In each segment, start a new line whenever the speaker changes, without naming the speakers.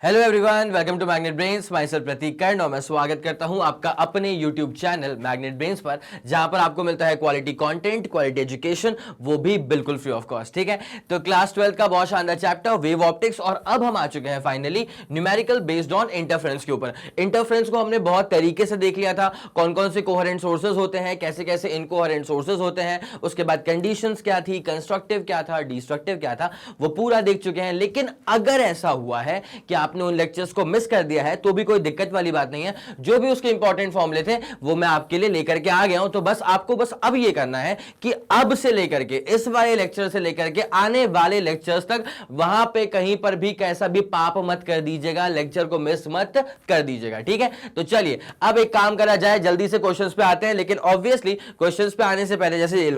Hello everyone, welcome to magnet brains. Myself Pratik Karn और मैं स्वागत करता हूं आपका अपने यूट्यूब चैनल मैग्नेट ब्रेन्स पर, जहां पर आपको मिलता है क्वालिटी कंटेंट, क्वालिटी एजुकेशन, वो भी बिल्कुल फ्री ऑफ कॉस्ट। ठीक है, तो क्लास 12 का बहुत शानदार चैप्टर वेव ऑप्टिक्स, और अब हम आ चुके हैं finally numerical based on interference के ऊपर। इंटरफेरेंस को हमने बहुत तरीके से देख लिया था, कौन कौन से कोहेरेंट सोर्सेज होते हैं, कैसे कैसे इनकोहेरेंट सोर्सेज होते हैं, उसके बाद कंडीशंस क्या थी, कंस्ट्रक्टिव क्या था, डिस्ट्रक्टिव क्या था, वो पूरा देख चुके हैं। लेकिन अगर ऐसा हुआ है कि आपने उन लेक्चर्स को मिस कर दिया है तो भी कोई दिक्कत वाली बात नहीं है। जो भी उसके इंपॉर्टेंट फॉर्मूले थे वो मैं आपके लिए लेकर के आ गया हूं। तो बस आपको अब ये करना है कि अब से लेकर के इस वाले लेक्चर से लेकर के आने वाले लेक्चर्स तक वहां पे कहीं पर भी कैसा भी पाप मत कर दीजिएगा, लेक्चर को मिस मत कर दीजिएगा। ठीक है, तो चलिए अब एक काम करा जाए, जल्दी से क्वेश्चंस पे आते हैं। लेकिन ऑब्वियसली क्वेश्चंस पे आने से पहले, जैसे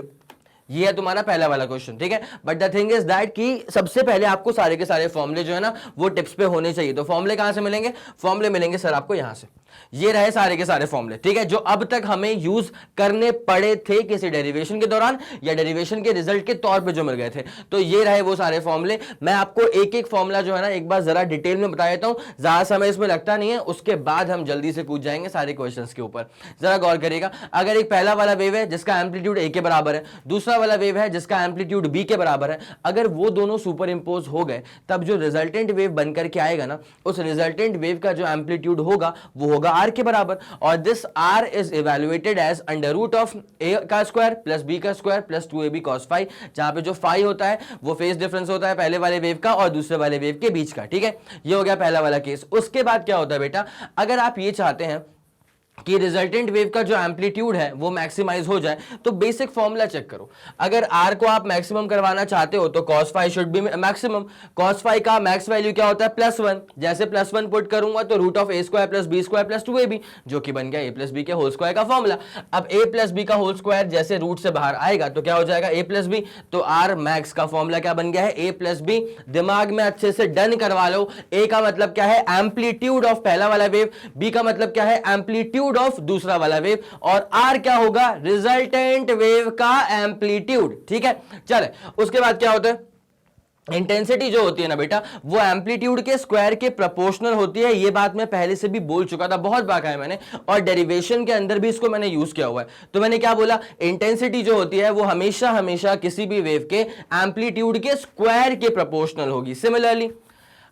ये है तुम्हारा पहला वाला क्वेश्चन, ठीक है, but the thing is that कि सबसे पहले आपको सारे के सारे फॉर्मूले जो है ना वो टिप्स पे होने चाहिए। तो फॉर्मूले कहां से मिलेंगे? फॉर्मूले मिलेंगे सर आपको यहां से। ये रहे सारे के सारे फॉर्मूले, ठीक है, जो अब तक हमें यूज करने पड़े थे किसी डेरिवेशन के दौरान या डेरिवेशन के रिजल्ट के तौर पे जो मिल गए थे। तो ये रहे वो सारे फॉर्मूले। मैं आपको एक एक फॉर्मूला जो है ना एक बार जरा डिटेल में बता देता हूं, ज्यादा समय इसमें लगता नहीं है, उसके बाद हम जल्दी से कूद जाएंगे सारे क्वेश्चंस के ऊपर। जरा गौर करिएगा, अगर एक पहला वाला वेव है जिसका एम्पलीट्यूड ए के बराबर है, दूसरा वाला वेव है जिसका एम्पलीट्यूड बी के बराबर है, अगर वो दोनों सुपर इंपोज हो गए तब जो रिजल्टेंट वेव बनकर के आएगा ना, उस रिजल्टेंट वेव का जो एम्पलीट्यूड होगा वो होगा आर के बराबर। और this R is evaluated as under root of A का स्क्वायर प्लस बी का square plus 2ab cos phi, जहां पे जो फाई होता है वो फेज डिफरेंस होता है पहले वाले वेव का और दूसरे वाले वेव के बीच का। ठीक है, ये हो गया पहला वाला केस। उसके बाद क्या होता है बेटा, अगर आप ये चाहते हैं कि रिजल्टेंट वेव का जो एम्पलीट्यूड है वो मैक्सिमाइज हो जाए, तो बेसिक फॉर्मूला चेक करो। अगर आर को आप मैक्सिमम करवाना चाहते हो तो cos phi should be maximum. cos phi का मैक्स वैल्यू क्या होता है? +1। जैसे +1 पुट करूंगा तो root of A square plus B square plus 2ab, जो कि बन गया a प्लस बी के होल स्क्वायर का फॉर्मूला। अब a प्लस बी का होल स्क्वायर जैसे रूट से बाहर आएगा तो क्या हो जाएगा? a plus B. तो आर मैक्स का फॉर्मूला क्या बन गया है? a plus B. दिमाग में अच्छे से डन करवा लो। a का मतलब क्या है? एम्पलीट्यूड ऑफ पहला वाला वेव। b का मतलब क्या है? एम्पलीट्यूड ऑफ दूसरा वाला वेव। और आर क्या होगा? रिजल्टेंट वेव का एम्पलीट्यूड। ठीक है, चले उसके बाद क्या होता है? इंटेंसिटी जो होती है ना बेटा, वो एम्पलीट्यूड के स्क्वायर के प्रोपोर्शनल होती है। ये बात मैं पहले से भी बोल चुका था, बहुत बार है मैंने, और डेरिवेशन के अंदर भी इसको मैंने यूज किया हुआ है। तो मैंने क्या बोला? इंटेंसिटी जो होती है वो हमेशा हमेशा किसी भी वेव के एम्पलीट्यूड के स्क्वायर के प्रोपोर्शनल होगी। सिमिलरली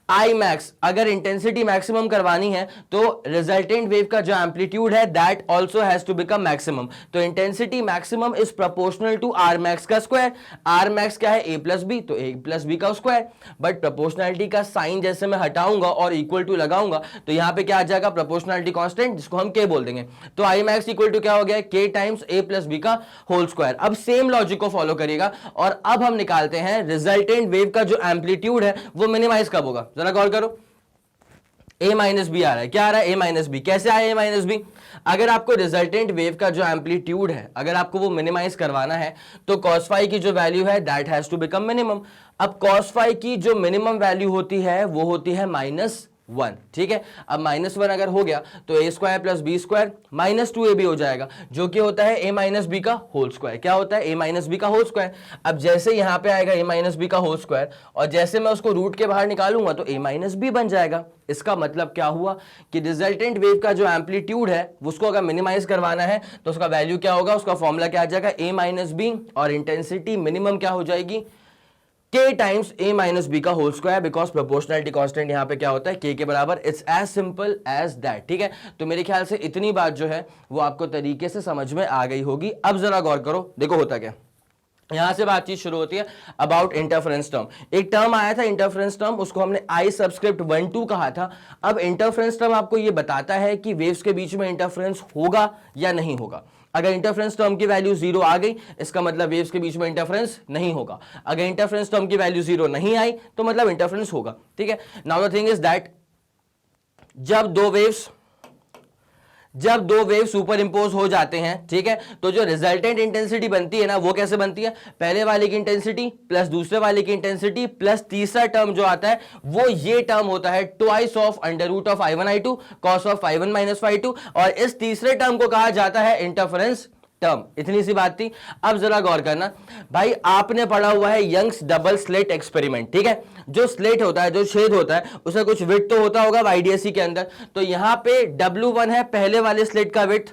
आई मैक्स, अगर इंटेंसिटी मैक्सिमम करवानी है तो रिजल्टेंट वेव का जो एम्पलीट्यूड है that also has to become maximum. तो intensity maximum is proportional to R max का स्क्वायर। आर मैक्स क्या है? ए प्लस बी, तो ए प्लस बी का स्क्वायर। बट प्रोपोर्शनलिटी का साइन जैसे मैं हटाऊंगा और इक्वल टू लगाऊंगा तो यहां पे क्या आ जाएगा? प्रोपोर्शनलिटी कांस्टेंट, जिसको हम के बोल देंगे। तो आई मैक्स इक्वल टू क्या हो गया? के टाइम्स ए प्लस बी का होल स्क्वायर। अब सेम लॉजिक को फॉलो करिएगा और अब हम निकालते हैं रिजल्टेंट वेव का जो एम्पलीट्यूड है वो मिनिमाइज कब होगा। जरा गौर करो, a माइनस बी आ रहा है। क्या आ रहा है? a minus B. कैसे आया a माइनस बी? अगर आपको रिजल्टेंट वेव का जो एम्पलीट्यूड है अगर आपको वो मिनिमाइज करवाना है तो cos फाई की जो वैल्यू है that has to become minimum. अब cos फाई की जो मिनिमम वैल्यू होती है वो होती है -1। ठीक है, अब -1 अगर हो गया तो a square plus B square minus 2ab हो जाएगा, जो कि होता है a माइनस बी का होल स्क्वायर। क्या होता है? a माइनस बी का होल स्क्वायर। अब जैसे यहां पे आएगा a माइनस बी का होल स्क्वायर और जैसे मैं उसको रूट के बाहर निकालूंगा तो a माइनस बी बन जाएगा। इसका मतलब क्या हुआ कि रिजल्टेंट वेव का जो एम्पलीट्यूड है उसको अगर मिनिमाइज करवाना है तो उसका वैल्यू क्या होगा? उसका फॉर्मूला क्या आ जाएगा? a माइनस बी, और इंटेंसिटी मिनिमम क्या हो जाएगी? k times a minus B का whole square, because proportionality constant यहां पे क्या होता है? k के बराबर। It's as simple as that. ठीक है, तो मेरे ख्याल से इतनी बात जो है वो आपको तरीके से समझ में आ गई होगी। अब जरा गौर करो, देखो होता क्या, यहां से बातचीत शुरू होती है अबाउट इंटरफेरेंस टर्म। एक टर्म आया था इंटरफेरेंस टर्म, उसको हमने आई सब्सक्रिप्ट 1 2 कहा था। अब इंटरफेरेंस टर्म आपको ये बताता है कि वेव्स के बीच में इंटरफेरेंस होगा या नहीं होगा। अगर इंटरफेरेंस टर्म की वैल्यू 0 आ गई इसका मतलब वेव्स के बीच में इंटरफेरेंस नहीं होगा। अगर इंटरफेरेंस टर्म की वैल्यू 0 नहीं आई तो मतलब इंटरफेरेंस होगा। ठीक है, now the thing is that जब दो वेव सुपर इंपोज हो जाते हैं, ठीक है, तो जो रिजल्टेंट इंटेंसिटी बनती है ना वो कैसे बनती है? पहले वाले की इंटेंसिटी प्लस दूसरे वाले की इंटेंसिटी प्लस तीसरा टर्म जो आता है वो ये टर्म होता है twice of under root of I1 I2 cos of I1 minus I2, और इस तीसरे टर्म को कहा जाता है इंटरफेरेंस टर्म, इतनी सी बात थी। अब जरा गौर करना भाई, आपने पढ़ा हुआ है यंग्स डबल स्लिट एक्सपेरिमेंट, ठीक है। जो स्लिट होता है, जो छेद होता है, उसमें कुछ विड्थ तो होता होगा आईडीएससी के अंदर। तो यहां पे W1 है पहले वाले स्लिट का विड्थ,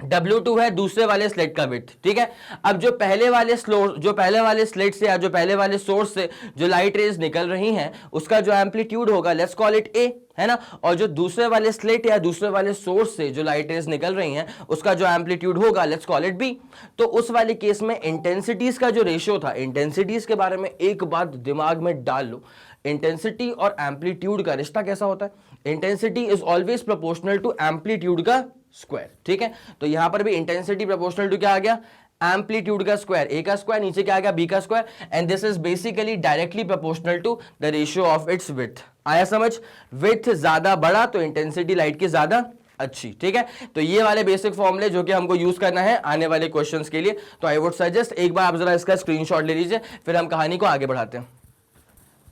W2 है दूसरे वाले स्लिट का विड्थ, ठीक है। अब जो पहले वाले स्लिट से या जो पहले वाले सोर्स से जो लाइट रेज निकल रही हैं उसका जो एम्पलीट्यूड होगा, लेट्स कॉल इट A, है ना। और जो दूसरे वाले स्लिट या दूसरे वाले सोर्स से जो लाइट रेज निकल रही हैं उसका जो एम्पलीट्यूड होगा, लेट्स कॉल इट B। तो उस वाले केस में इंटेंसिटीज का जो रेशियो था, इंटेंसिटीज के बारे में एक बात दिमाग में डाल लो, इंटेंसिटी और एम्पलीट्यूड का रिश्ता कैसा होता है। Intensity is always proportional to amplitude का स्क्वायर, ठीक है। तो यहां पर भी इंटेंसिटी प्रोपोर्शनल टू क्या आ गया, एम्पलीट्यूड का स्क्वायर, A का स्क्वायर, नीचे क्या आ गया B का square, and this is basically directly proportional to the ratio of its width. आया समझ, विड्थ ज्यादा बड़ा तो इंटेंसिटी लाइट की ज्यादा अच्छी, ठीक है। तो ये वाले बेसिक फॉर्मूले जो कि हमको यूज करना है आने वाले क्वेश्चंस के लिए, तो आई वुड सजेस्ट एक बार आप जरा इसका स्क्रीनशॉट ले लीजिए, फिर हम कहानी को आगे बढ़ाते हैं।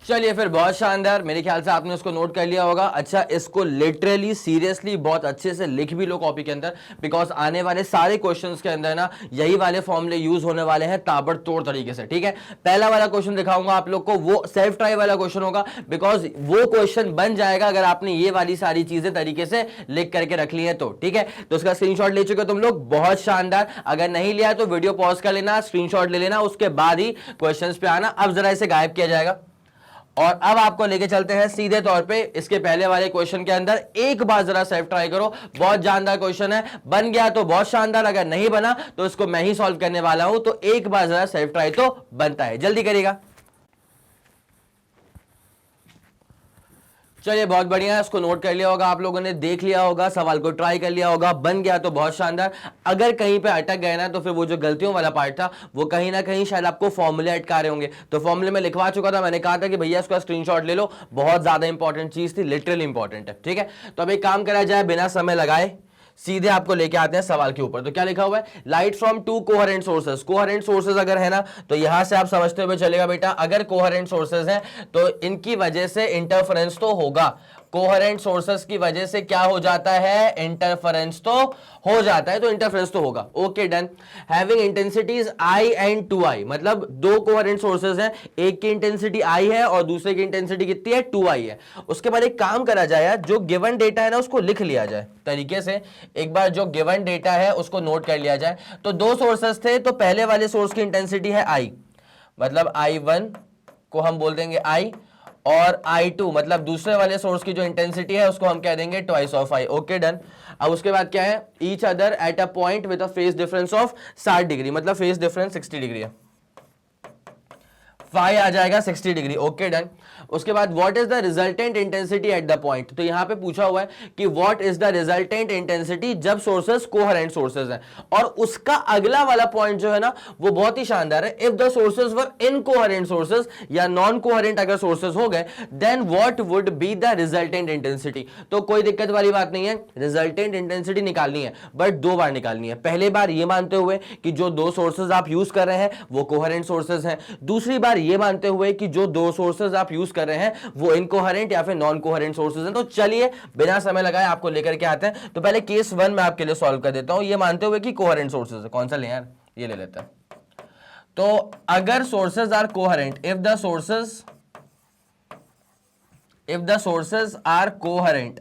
चलिए फिर, बहुत शानदार, मेरे ख्याल से आपने उसको नोट कर लिया होगा। अच्छा, इसको लिटरली सीरियसली बहुत अच्छे से लिख भी लो कॉपी के अंदर, बिकॉज आने वाले सारे क्वेश्चंस के अंदर ना यही वाले फॉर्मूले यूज होने वाले हैं ताबड़तोड़ तरीके से, ठीक है। पहला वाला क्वेश्चन दिखाऊंगा आप लोग को, वो सेल्फ ट्राई वाला क्वेश्चन होगा, बिकॉज वो क्वेश्चन बन जाएगा अगर आपने ये वाली सारी चीजें तरीके से लिख करके रख ली है तो, ठीक है। तो उसका स्क्रीनशॉट ले चुके हो तुम लोग, बहुत शानदार। अगर नहीं लिया तो वीडियो पॉज कर लेना, स्क्रीनशॉट ले लेना, उसके बाद ही क्वेश्चंस पे आना। अब जरा इसे गायब किया जाएगा और अब आपको लेके चलते हैं सीधे तौर पे इसके पहले वाले क्वेश्चन के अंदर। एक बार जरा सेल्फ ट्राई करो, बहुत जानदार क्वेश्चन है, बन गया तो बहुत शानदार, अगर नहीं बना तो इसको मैं ही सॉल्व करने वाला हूं। तो एक बार जरा सेल्फ ट्राई तो बनता है, जल्दी करिएगा। चलिए, बहुत बढ़िया, इसको नोट कर लिया होगा आप लोगों ने, देख लिया होगा, सवाल को ट्राई कर लिया होगा, बन गया तो बहुत शानदार। अगर कहीं पे अटक गए ना तो फिर वो जो गलतियों वाला पार्ट था वो कहीं ना कहीं शायद आपको फॉर्मूले अटका रहे होंगे। तो फॉर्मूले में लिखवा चुका था, मैंने कहा था कि भैया इसका स्क्रीनशॉट ले लो, बहुत ज्यादा इंपॉर्टेंट चीज थी, लिटरली इंपॉर्टेंट है, ठीक है। तो अब एक काम करा जाए, बिना समय लगाए सीधे आपको लेके आते हैं सवाल के ऊपर। तो क्या लिखा हुआ है, light from to coherent sources. Coherent sources अगर है ना तो यहां से आप समझते हुए चलेगा बेटा, अगर कोहेरेंट सोर्सेस हैं तो इनकी वजह से इंटरफेरेंस तो होगा। कोहेरेंट सोर्सेस की वजह से क्या हो जाता है, इंटरफेरेंस तो हो जाता है, तो इंटरफेरेंस तो होगा। Okay, done. Having intensities I and 2I, मतलब दो कोहेरेंट सोर्सेस हैं, एक की इंटेंसिटी I है और दूसरे की इंटेंसिटी कितनी है, 2I है। उसके बाद एक काम करा जाए, जो गिवन डेटा है ना उसको लिख लिया जाए तरीके से। एक बार जो गिवन डेटा है उसको नोट कर लिया जाए। तो दो सोर्सेस थे, तो पहले वाले सोर्स की इंटेंसिटी है I, मतलब I1 को हम बोल देंगे I, और I2 मतलब दूसरे वाले सोर्स की जो इंटेंसिटी है उसको हम कह देंगे twice of I। Okay, done. अब उसके बाद क्या है, each other at a point with a phase difference of 60 degree, मतलब फेज डिफरेंस 60 डिग्री है, फाई आ जाएगा 60 डिग्री। Okay, done. उसके बाद what is the resultant intensity at the point. तो यहां पे पूछा हुआ है कि what is the resultant intensity जब सोर्सेस कोहेरेंट सोर्सेस हैं, और उसका अगला वाला पॉइंट जो है ना वो बहुत ही शानदार है। If the sources were incoherent sources या नॉन कोहेरेंट अगर सोर्सेस हो गए, then what would be the resultant intensity. तो कोई दिक्कत वाली बात नहीं है, रिजल्टेंट इंटेंसिटी निकालनी है, बट दो बार निकालनी है। पहले बार ये मानते हुए कि जो दो सोर्सेस आप यूज कर रहे हैं वो कोहेरेंट सोर्सेस हैं, दूसरी बार ये मानते हुए कि जो दो सोर्सेज आप यूज कर रहे हैं वो इनकोहेरेंट या फिर नॉन कोहेरेंट सोर्सेज हैं। तो चलिए बिना समय लगाए आपको लेकर के आते हैं। तो पहले केस 1 में आपके लिए सॉल्व कर देता हूं, ये मानते हुए कि कोहेरेंट सोर्सेज है। कौन सा ले यार, ये ले लेते हैं। तो अगर sources are coherent, if the sources are coherent,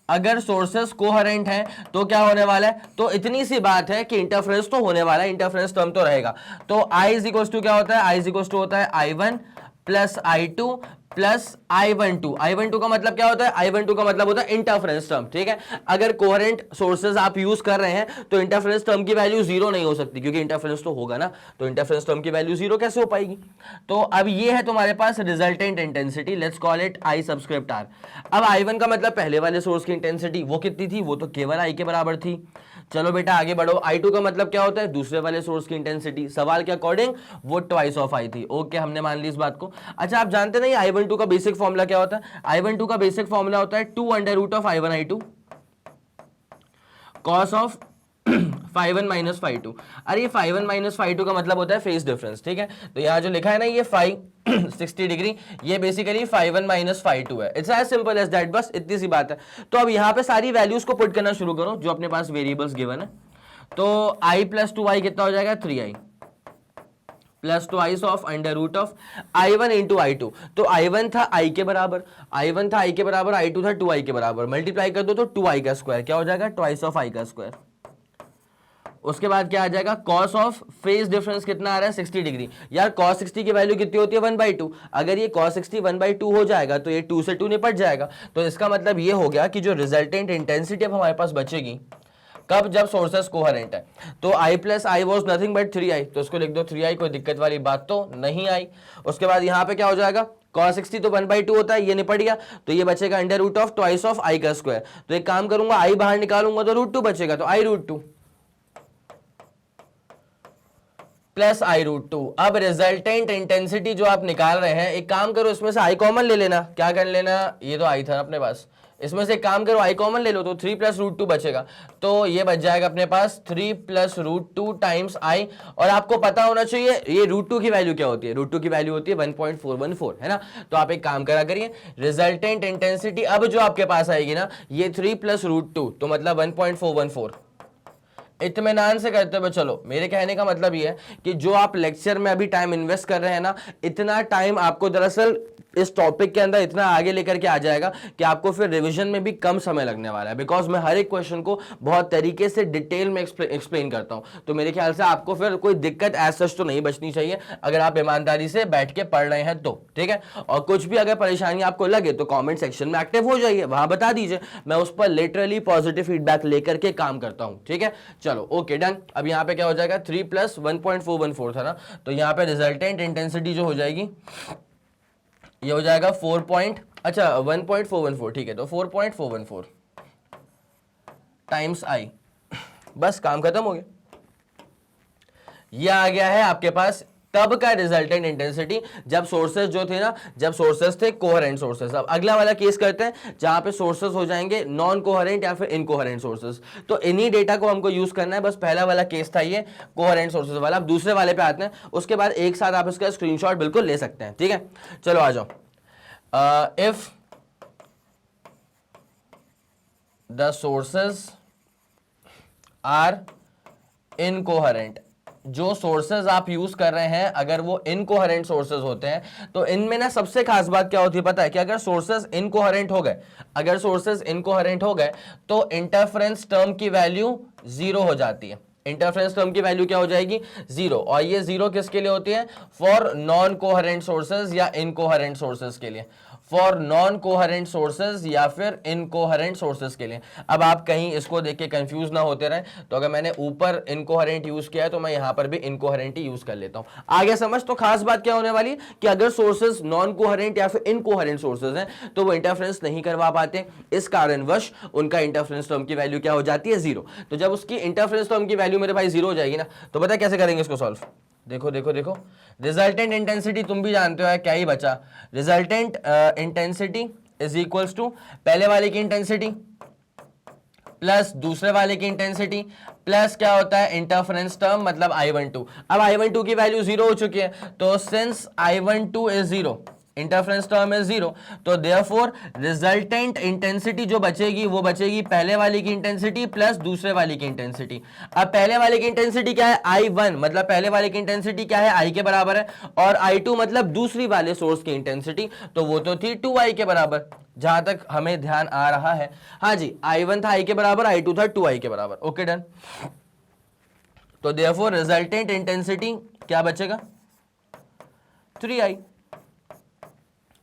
अगर सोर्सेस कोहेरेंट हैं तो क्या होने वाला है, तो इतनी सी बात है कि इंटरफेरेंस तो होने वाला है, इंटरफेरेंस टर्म तो रहेगा। तो I इज इक्वल टू क्या होता है, I इज इक्वल टू होता है I1 plus I2 plus I12। I12 का मतलब क्या होता है, I12 का मतलब होता है इंटरफेरेंस टर्म, ठीक है। अगर कोहेरेंट सोर्सेज आप यूज कर रहे हैं तो इंटरफेरेंस टर्म की वैल्यू 0 नहीं हो सकती, क्योंकि इंटरफेरेंस तो होगा ना, तो इंटरफेरेंस टर्म की वैल्यू 0 कैसे हो पाएगी। तो अब ये है तुम्हारे पास resultant intensity, let's call it I subscript R। अब I1 का मतलब पहले वाले सोर्स की इंटेंसिटी, वो कितनी थी, वो तो केवल I के बराबर थी। चलो बेटा आगे बढ़ो। I2 का मतलब क्या होता है, दूसरे वाले सोर्स की इंटेंसिटी, सवाल के अकॉर्डिंग वो ट्वाइस ऑफ I थी। ओके, हमने मान ली इस बात को। अच्छा, आप जानते नहीं I12 का बेसिक फॉर्मूला क्या होता है, I12 का बेसिक फॉर्मूला होता है 2 under root of I1 I2 cos of phi1 minus phi2। अरे ये phi1 माइनस phi2 का मतलब होता है फेज डिफरेंस, ठीक है। तो यहाँ जो लिखा है ना ये phi 60 डिग्री, ये बेसिकली phi1 माइनस phi2 है। It's as simple as that, बस इतनी सी बात है। तो अब यहाँ पे सारी वैल्यूज को पुट करना शुरू करो जो अपने पास वेरिएबल्स गिवन है। तो i प्लस 2i कितना हो जाएगा 3i plus twice of under root of i1 into i2। तो i1 था i के बराबर, i1 था i के बराबर, i2 था 2i के बराबर, मल्टीप्लाई कर दो तो 2i का स्क्वायर क्या हो जाएगा ट्वाइस ऑफ i का स्क्वायर। उसके बाद क्या आ जाएगा कॉस ऑफ फेज डिफरेंस कितना आ रहा है 60 डिग्री। यार cos 60 की वैल्यू कितनी होती है 1/2। अगर ये cos 60 1/2 हो जाएगा तो ये 2 से 2 निपट जाएगा। तो इसका मतलब ये हो गया कि जो रिजल्टेंट इंटेंसिटी अब हमारे पास बचेगी कब, जब सोर्सेस कोहेरेंट है। तो i plus I was nothing but 3i, तो उसको लिख दो 3i, कोई दिक्कत वाली बात तो नहीं आई। उसके बाद यहाँ पे क्या हो जाएगा cos 60 तो 1/2 होता है, ये निपट गया, तो ये बचेगा under root of twice of i का स्क्वायर। तो एक काम करूंगा i बाहर निकालूंगा तो √2 बचेगा, तो i√2 प्लस i√2। अब रिजल्टेंट इंटेंसिटी जो आप निकाल रहे हैं, एक काम करो इसमें से i कॉमन ले लेना। क्या कर लेना, ये तो i था अपने पास, इसमें से एक काम करो i कॉमन ले लो तो 3 प्लस √2 बचेगा। तो ये बच जाएगा अपने पास 3 प्लस √2 टाइम्स i। और आपको पता होना चाहिए ये √2 की वैल्यू क्या होती है, √2 की वैल्यू होती है 1.414, है ना। तो आप एक काम करा करिए, रिजल्टेंट इंटेंसिटी अब जो आपके पास आएगी ना, ये 3 प्लस √2 तो मतलब 1.414। इत्मीनान से करते हुए चलो, मेरे कहने का मतलब ये है कि जो आप लेक्चर में अभी टाइम इन्वेस्ट कर रहे हैं ना, इतना टाइम आपको दरअसल इस टॉपिक के अंदर इतना आगे लेकर के आ जाएगा कि आपको फिर रिवीजन में भी कम समय लगने वाला है। बिकॉज मैं हर एक क्वेश्चन को बहुत तरीके से डिटेल में एक्सप्लेन करता हूं। तो मेरे ख्याल से आपको फिर कोई दिक्कत एज सच तो नहीं बचनी चाहिए अगर आप ईमानदारी से बैठ के पढ़ रहे हैं तो, ठीक है। और कुछ भी अगर परेशानी आपको लगे तो कॉमेंट सेक्शन में एक्टिव हो जाइए, वहां बता दीजिए, मैं उस पर लिटरली पॉजिटिव फीडबैक लेकर के काम करता हूं, ठीक है। चलो ओके डन। अब यहाँ पे क्या हो जाएगा 3 प्लस 1.414 था ना, तो यहाँ पे रिजल्टेंट इंटेंसिटी जो हो जाएगी ये हो जाएगा 1.414, ठीक है। तो 4.414 टाइम्स i, बस काम खत्म हो गया। ये आ गया है आपके पास तब का रिजल्टेंट इंटेंसिटी जब सोर्सेस जो थे ना, जब सोर्सेस थे कोहेरेंट सोर्सेस। अब अगला वाला केस करते हैं जहां पे सोर्सेस हो जाएंगे नॉन कोहेरेंट या फिर इनकोहेरेंट सोर्सेस। तो इन्हीं डेटा को हमको यूज करना है। बस पहला वाला केस था ये कोहेरेंट सोर्सेस वाला। अब दूसरे वाले पे आते हैं, उसके बाद एक साथ आप इसका स्क्रीनशॉट बिल्कुल ले सकते हैं, ठीक है। चलो आ जाओ। If the sources are incoherent, जो सोर्सेज आप यूज कर रहे हैं अगर वो इनकोहेरेंट सोर्सेज होते हैं तो इनमें ना सबसे खास बात क्या होती है पता है कि अगर सोर्सेज इनकोहेरेंट हो गए, अगर सोर्सेज इनकोहेरेंट हो गए तो इंटरफेरेंस टर्म की वैल्यू 0 हो जाती है। इंटरफेरेंस टर्म की वैल्यू क्या हो जाएगी 0। और ये 0 किसके लिए होती है, फॉर नॉन कोहेरेंट सोर्सेज या इनकोहेरेंट सोर्सेज के लिए, फॉर नॉन कोहेरेंट सोर्सेज या फिर इनकोहेरेंट सोर्सेज के लिए। अब आप कहीं इसको देख के कंफ्यूज ना होते रहे, तो अगर मैंने ऊपर इनकोहेरेंट यूज किया है तो मैं यहां पर भी इनकोहेरेंट ही यूज कर लेता हूं। आगे समझ। तो खास बात क्या होने वाली है कि अगर सोर्सेज नॉन कोहेरेंट या फिर इनकोहेरेंट सोर्सेज हैं तो वो इंटरफेरेंस नहीं करवा पाते, इस कारणवश उनका इंटरफेरेंस टर्म की वैल्यू क्या हो जाती है 0। तो जब उसकी इंटरफेरेंस टर्म की वैल्यू मेरे भाई 0 हो जाएगी ना, तो पता है कैसे करेंगे इसको सॉल्व। देखो देखो देखो, रिजल्टेंट इंटेंसिटी तुम भी जानते हो है क्या ही बचा, resultant intensity is equals to पहले वाले की इंटेंसिटी प्लस दूसरे वाले की इंटेंसिटी प्लस क्या होता है इंटरफेरेंस टर्म मतलब I12। अब I12 की वैल्यू 0 हो चुकी है, तो since I12 is 0, interference term is 0, तो देयरफॉर रिजल्टेंट इंटेंसिटी जो बचेगी वो बचेगी पहले वाले की इंटेंसिटी प्लस दूसरे वाले की इंटेंसिटी। अब पहले वाले की इंटेंसिटी क्या है I1, मतलब पहले वाले की इंटेंसिटी क्या है I के बराबर है, और I2 मतलब दूसरी वाले सोर्स की इंटेंसिटी, तो वो तो थी 2I के बराबर, जहां तक हमें ध्यान आ रहा है। हाँ जी, I1 था I के बराबर, I2 था 2I के बराबर। Okay done. तो देयरफॉर रिजल्टेंट इंटेंसिटी क्या बचेगा 3I।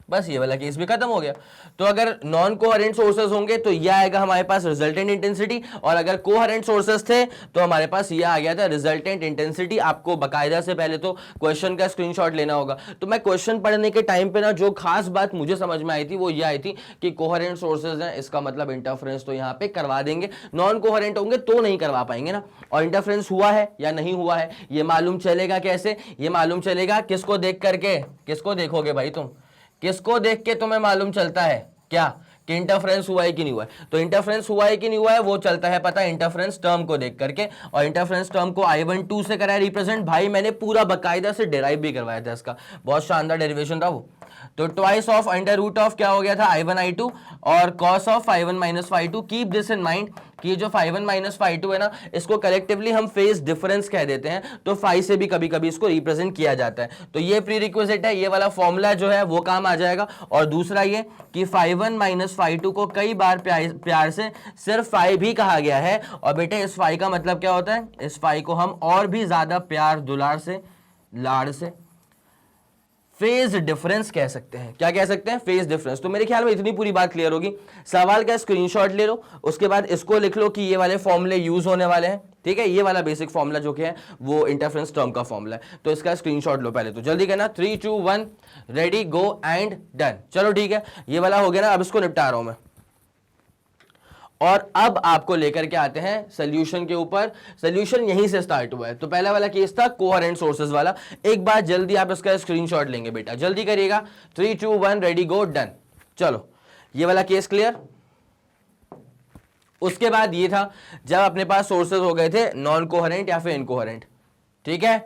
बस ये वाला केस भी खत्म हो गया। तो अगर नॉन कोहेरेंट सोर्सेज होंगे तो ये आएगा हमारे पास रिजल्टेंट इंटेंसिटी, और अगर कोहेरेंट सोर्सेज थे तो हमारे पास ये आ गया था रिजल्टेंट इंटेंसिटी। आपको बकायदा से पहले तो क्वेश्चन का स्क्रीनशॉट लेना होगा। तो मैं क्वेश्चन पढ़ने के टाइम पे ना जो खास बात मुझे समझ में आई थी वो ये आई थी कि कोहेरेंट सोर्सेज हैं, इसका मतलब इंटरफेरेंस तो यहाँ पे करवा देंगे, नॉन कोहेरेंट होंगे तो नहीं करवा पाएंगे ना। और इंटरफेरेंस हुआ है या नहीं हुआ है ये मालूम चलेगा कैसे, ये मालूम चलेगा किसको देख करके, किसको देखोगे भाई तुम, किसको देख के तुम्हें मालूम चलता है क्या कि इंटरफेरेंस हुआ है कि नहीं हुआ है। तो इंटरफेरेंस हुआ है कि नहीं हुआ है वो चलता है पता है इंटरफेरेंस टर्म को देख करके, और इंटरफेरेंस टर्म को I12 से कराया रिप्रेजेंट। भाई मैंने पूरा बकायदा से डेराइव भी करवाया था इसका, बहुत शानदार डेरिवेशन था वो। तो twice of under root of क्या हो गया था I1 I2 और cos of I1 minus I2। Keep this in mind कि जो phi1 माइनस phi2 है ना, इसको कलेक्टिवली हम फेज डिफरेंस कह देते हैं, तो phi से भी कभी कभी इसको रिप्रेजेंट किया जाता है। तो ये प्री रिक्विजिट है, ये वाला फॉर्मूला जो है वो काम आ जाएगा। और दूसरा ये कि phi1 माइनस phi2 को कई बार प्यार से सिर्फ phi भी कहा गया है, और बेटे इस phi का मतलब क्या होता है, इस phi को हम और भी ज्यादा प्यार दुलार से, लाड़ से फेज डिफरेंस कह सकते हैं। क्या कह सकते हैं, फेज डिफरेंस। तो मेरे ख्याल में इतनी पूरी बात क्लियर होगी। सवाल का स्क्रीनशॉट ले लो, उसके बाद इसको लिख लो कि ये वाले फॉर्मूले यूज होने वाले हैं, ठीक है। ये वाला बेसिक फॉर्मूला जो कि है वो इंटरफेरेंस टर्म का फॉर्मूला है, तो इसका स्क्रीनशॉट लो पहले। तो जल्दी करना, 3 2 1 रेडी गो एंड डन। चलो ठीक है, ये वाला हो गया ना, अब इसको निपटा रहा हूं मैं। और अब आपको लेकर के आते हैं सॉल्यूशन के ऊपर। सॉल्यूशन यहीं से स्टार्ट हुआ है। तो पहला वाला केस था कोहेरेंट सोर्सेज वाला। एक बार जल्दी आप इसका स्क्रीनशॉट लेंगे बेटा, जल्दी करिएगा। 3 2 1 रेडी गो डन। चलो ये वाला केस क्लियर। उसके बाद ये था जब अपने पास सोर्सेज हो गए थे नॉन कोहेरेंट या फिर इनकोहेरेंट, ठीक है।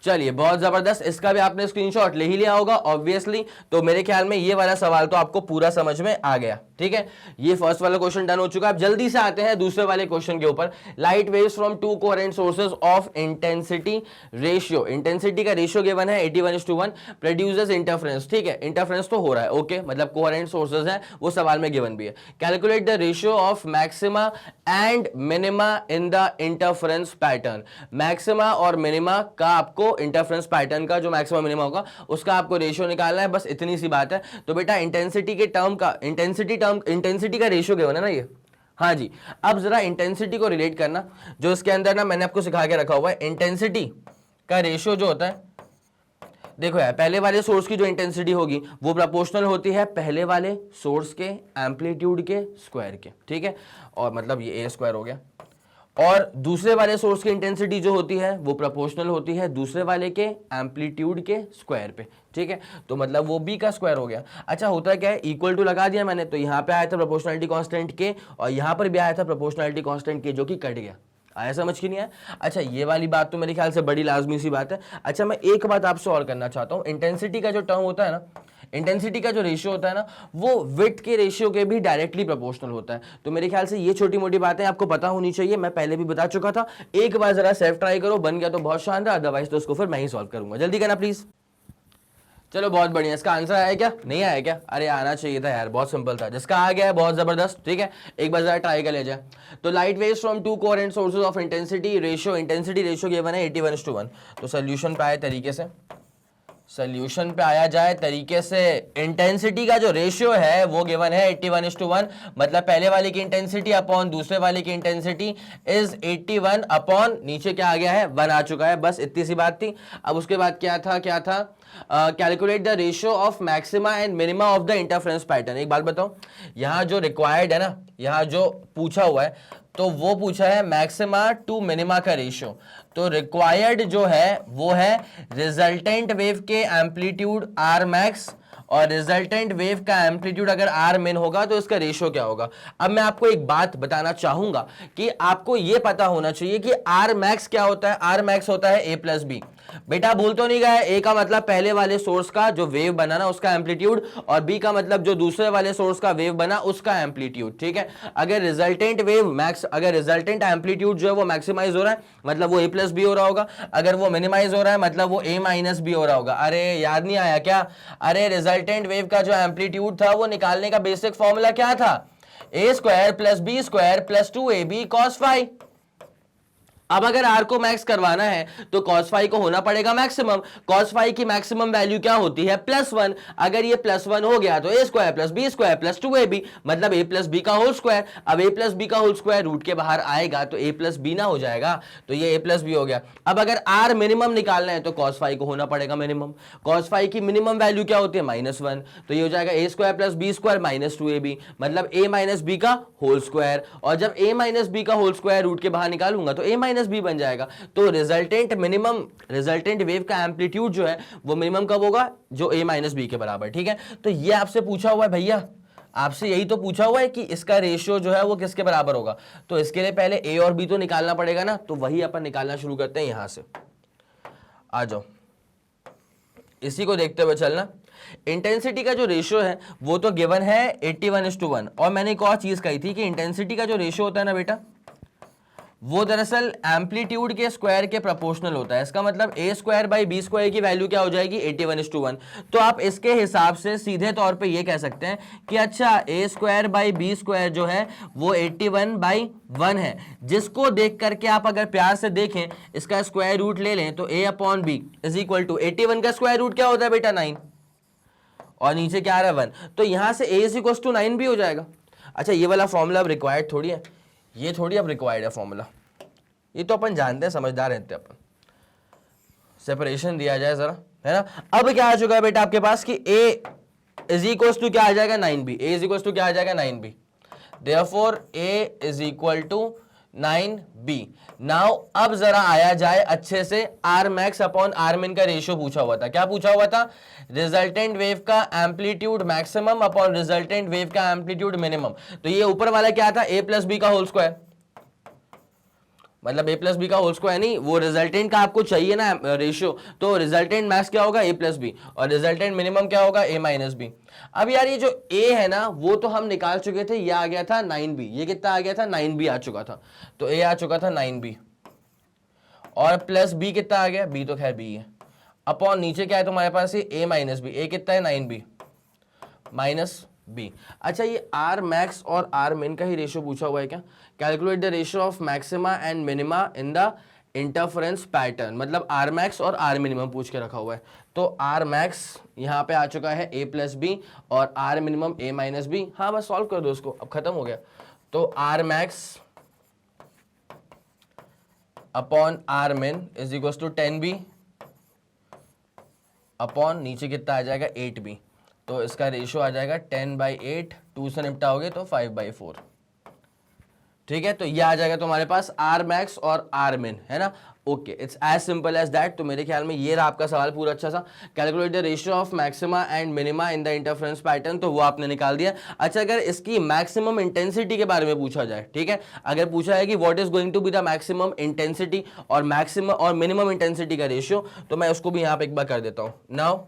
चलिए बहुत जबरदस्त, इसका भी आपने स्क्रीनशॉट ले ही लिया होगा ऑब्वियसली। तो मेरे ख्याल में ये वाला सवाल तो आपको पूरा समझ में आ गया, ठीक है। ये फर्स्ट वाला क्वेश्चन डन हो चुका है। अब जल्दी से आते हैं दूसरे वाले क्वेश्चन के ऊपर। Light waves from to coherent sources of intensity ratio, intensity का रेशियो गिवन है 81:1, प्रोड्यूसेस इंटरफेरेंस, ठीक है। इंटरफेरेंस तो हो रहा है, ओके, मतलब कोहेरेंट सोर्सेज हैं, वो सवाल में गिवन भी है। Calculate the ratio of maxima and minima in the interference pattern. Maxima और मिनिमा का आपको इंटरफेरेंस पैटर्न का जो मैक्सिमम मिनिमम होगा उसका आपको रेशियो निकालना है, बस इतनी सी बात है। तो बेटा इंटेंसिटी के टर्म का इंटेंसिटी का रेशियो क्या है ना ये, हाँ जी। अब जरा इंटेंसिटी को रिलेट करना, जो इसके अंदर ना मैंने आपको सिखा के रखा हुआ है। इंटेंसिटी का रेशियो जो होता है, देखो यार, पहले वाले सोर्स की जो इंटेंसिटी होगी वो प्रोपोर्शनल होती है पहले वाले सोर्स के एम्पलीट्यूड के स्क्वायर के, ठीक है। और मतलब ये a स्क्वायर हो गया। और दूसरे वाले सोर्स की इंटेंसिटी जो होती है वो प्रोपोर्शनल होती है दूसरे वाले के एम्पलीट्यूड के स्क्वायर पे, ठीक है। तो मतलब वो b का स्क्वायर हो गया। अच्छा होता क्या है, इक्वल टू लगा दिया मैंने, तो यहाँ पे आया था प्रोपोर्शनलिटी कांस्टेंट के, और यहाँ पर भी आया था प्रोपोर्शनलिटी कांस्टेंट के, जो कि कट गया। आया समझ की नहीं आया? अच्छा ये वाली बात तो मेरे ख्याल से बड़ी लाजमी सी बात है। अच्छा मैं एक बात आपसे और करना चाहता हूँ, इंटेंसिटी का जो टर्म होता है ना, इंटेंसिटी का जो रेशियो होता है ना, वो विड्थ के रेशियो के भी डायरेक्टली प्रोपोर्शनल होता है। तो मेरे ख्याल से ये छोटी मोटी बातें आपको पता होनी चाहिए, मैं पहले भी बता चुका था। एक बार जरा सेल्फ ट्राई करो, बन गया तो बहुत शानदार, अदरवाइज तो उसको फिर मैं ही सॉल्व करूंगा। जल्दी करना प्लीज। चलो बहुत बढ़िया, इसका आंसर आया क्या, नहीं आया क्या? अरे आना चाहिए था यार, बहुत सिंपल था। जिसका आ गया है बहुत जबरदस्त, ठीक है। एक बार जरा ट्राई कर ले जाए। तो light waves from to coherent sources of intensity ratio given है 81:1। तो सोल्यूशन पे आए तरीके से, सोल्यूशन पे आया जाए तरीके से। इंटेंसिटी का जो रेशियो है वो गिवन है 81:1, मतलब पहले वाले की इंटेंसिटी अपॉन दूसरे वाले की इंटेंसिटी इज 81 अपॉन नीचे क्या आ गया है, 1 आ चुका है। बस इतनी सी बात थी। अब उसके बाद क्या था calculate the ratio of maxima and minima of the interference pattern. एक बात बताओ, यहाँ जो रिक्वायर्ड है ना, यहाँ जो पूछा हुआ है, तो वो पूछा है मैक्सिमा टू मिनिमा का रेशियो। तो रिक्वायर्ड जो है वो है रिजल्टेंट वेव के एम्पलीट्यूड आर मैक्स, और रिजल्टेंट वेव का एम्पलीट्यूड अगर आर मिन होगा तो इसका रेशियो क्या होगा। अब मैं आपको एक बात बताना चाहूंगा कि आपको यह पता होना चाहिए कि आर मैक्स क्या होता है। आर मैक्स होता है ए प्लस बी। बेटा बोल तो नहीं गया, ए का मतलब पहले वाले सोर्स का जो वेव बना ना उसका एम्पलीट्यूड, और बी का मतलब जो दूसरे वाले सोर्स का वेव बना उसका एम्पलीट्यूड, ठीक है। अगर रिजल्टेंट वेव मैक्स, अगर रिजल्टेंट एम्पलीट्यूड जो है वो मैक्सिमाइज हो रहा है मतलब वो ए प्लस बी हो रहा होगा, अगर वो मिनिमाइज हो रहा है मतलब वो ए माइनस बी हो रहा होगा। अरे याद नहीं आया क्या? अरे रिजल्टेंट वेव का जो एम्पलीट्यूड था वो निकालने का बेसिक फॉर्मूला क्या था, A square plus B square plus 2ab cos phi. अब अगर r को मैक्स करवाना है तो cos फाई को होना पड़ेगा मैक्सिमम। cos फाई की मैक्सिमम वैल्यू क्या होती है, +1। अगर ये +1 हो गया तो a square plus B square plus 2ab, मतलब a प्लस बी का होल स्क्वायर। अब a प्लस बी का होल स्क्वायर रूट के बाहर आएगा तो a प्लस बी ना हो जाएगा, तो ये a प्लस बी हो गया। अब अगर r मिनिमम निकालना है तो cos फाई को होना पड़ेगा मिनिमम। cos फाई की मिनिमम वैल्यू क्या होती है, -1, तो ये हो जाएगा a square plus B square minus 2ab, मतलब a माइनस बी का होल स्क्वायर। और जब a माइनस बी का होल स्क्वायर रूट के बाहर निकालूंगा तो a माइनस बी बन जाएगा। तो रिजल्टेंट वेव का एम्पलीट्यूड जो है वो मिनिमम कब होगा, जो a माइनस बी के बराबर, ठीक है। तो ये आपसे पूछा हुआ है भैया, आपसे यही तो पूछा हुआ है कि इसका रेशियो जो है वो किसके बराबर होगा। तो इसके लिए पहले a और b तो निकालना पड़ेगा ना, तो वही अपन निकालना शुरू करते हैं। यहां से आ जाओ, इसी को देखते हुए चलना। इंटेंसिटी का जो रेशियो है वो तो गिवन है 81:1, और मैंने एक और चीज कही थी कि इंटेंसिटी का जो रेशियो होता है ना बेटा, वो दरअसल एम्पलीट्यूड के स्क्वायर के प्रोपोर्शनल होता है। इसका मतलब ए स्क्वायर बाई बी स्क्वायर की वैल्यू क्या हो जाएगी 81:1। तो आप इसके हिसाब से सीधे तौर पे ये कह सकते हैं कि अच्छा ए स्क्वायर बाई बी स्क्वायर जो है वो 81/1 है, जिसको देख करके आप अगर प्यार से देखें इसका स्क्वायर रूट ले लें तो a upon b is equal to 81 का स्क्वायर रूट क्या होता है बेटा 9, और नीचे क्या आ रहा है 1, तो यहां से a इज इक्वल टू 9 भी हो जाएगा। अच्छा ये वाला फॉर्मूला अब रिक्वायर्ड थोड़ी है, ये थोड़ी अब रिक्वायर्ड है फॉर्मूला, ये तो अपन जानते हैं, समझदार रहते हैं अपन। सेपरेशन दिया जाए जरा, है ना। अब क्या आ चुका है बेटा आपके पास कि a इज इक्वल टू क्या आ जाएगा 9b, a is equal to क्या आ जाएगा 9b, therefore a is equal to 9b। Now अब जरा आया जाए अच्छे से, are max upon R min का रेशियो पूछा हुआ था। क्या पूछा हुआ था? रिजल्टेंट वेव का amplitude maximum upon resultant wave का एम्पलीट्यूड मिनिमम। तो ये ऊपर वाला क्या था? a प्लस बी का होल स्क्वायर, मतलब a प्लस बी का होल स्क्वायर नहीं, वो रिजल्टेंट का आपको चाहिए ना रेशियो, तो रिजल्टेंट मैक्स क्या होगा a प्लस बी, और रिजल्टेंट मिनिमम क्या होगा a माइनस बी। अब यार ये जो a है ना वो तो हम निकाल चुके थे, ये आ गया था 9b, ये कितना आ गया था 9b आ चुका था, तो a आ चुका था 9b, और प्लस b कितना आ गया, b तो खैर b है, अपॉन नीचे क्या है तुम्हारे पास ये a माइनस बी, a कितना है 9b माइनस बी। अच्छा ये आर मैक्स और आर मिन का ही रेशियो पूछा हुआ है क्या? Calculate the ratio of maxima and minima in the interference pattern, मतलब आर मैक्स और आर मिनिमम पूछ के रखा हुआ है। तो आर मैक्स यहाँ पे आ चुका है a प्लस बी और R minimum a minus b. हाँ बस सॉल्व कर दो इसको, अब खत्म हो गया। तो R max upon R min is equal to 10b upon नीचे कितना आ जाएगा 8b, तो इसका रेशियो आ जाएगा 10/8, 2 से निपटा होगे तो 5/4। ठीक है, तो ये आ जाएगा तुम्हारे पास आर मैक्स और आर मिन, है ना। Okay, it's as simple as that. तो मेरे ख्याल में ये रहा आपका सवाल पूरा अच्छा सा। Calculate the ratio of maxima and minima in the interference pattern, तो वो आपने निकाल दिया। अच्छा अगर इसकी मैक्सिमम इंटेंसिटी के बारे में पूछा जाए, ठीक है, अगर पूछा है कि what is going to be the maximum intensity और मैक्सिमम और मिनिमम इंटेंसिटी का रेशियो, तो मैं उसको भी यहाँ पे एक बार कर देता हूँ। नाउ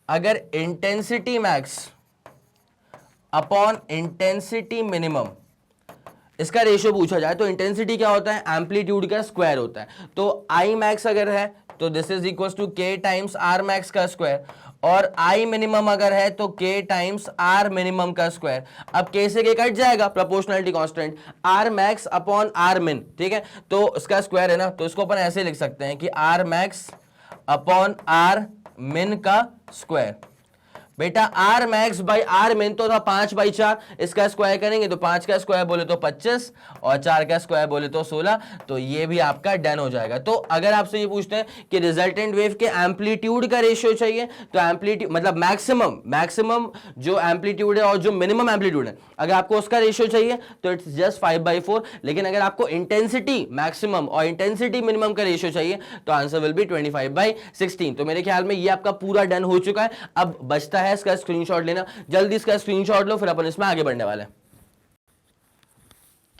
अगर intensity max upon intensity minimum इसका रेशियो पूछा जाए तो इंटेंसिटी क्या होता है? एम्पलीट्यूड का स्क्वायर होता है। तो आई मैक्स अगर है तो this is equal to K times R max का स्क्वायर, और आई मिनिमम अगर है तो के टाइम्स आर मिनिमम का स्क्वायर। अब के से के कट जाएगा, proportionality constant, R max upon R min, ठीक है, तो इसका स्क्वायर है ना, तो इसको अपन ऐसे लिख सकते हैं कि are max upon R min का स्क्वायर। बेटा आर मैक्स बाई आर मिन तो था 5/4, इसका स्क्वायर करेंगे तो 5 का स्क्वायर बोले तो 25 और 4 का स्क्वायर बोले तो 16, तो ये भी आपका डन हो जाएगा। तो अगर आपसे ये पूछते हैं कि रिजल्टेंट वेव के एम्पलीट्यूड का रेशियो चाहिए, तो एम्पलीट्यूड मतलब मैक्सिमम जो एम्पलीट्यूड है और जो मिनिमम एम्पलीट्यूड है, अगर आपको उसका रेशियो चाहिए तो इट्स जस्ट 5/4। लेकिन अगर आपको इंटेंसिटी मैक्सिमम और इंटेंसिटी मिनिमम का रेशियो चाहिए तो आंसर विल बी 25/16। तो मेरे ख्याल में ये आपका पूरा डन हो चुका है। अब बचता है इसका स्क्रीनशॉट लेना, जल्दी इसका स्क्रीनशॉट लो, फिर अपन इसमें आगे बढ़ने वाले हैं।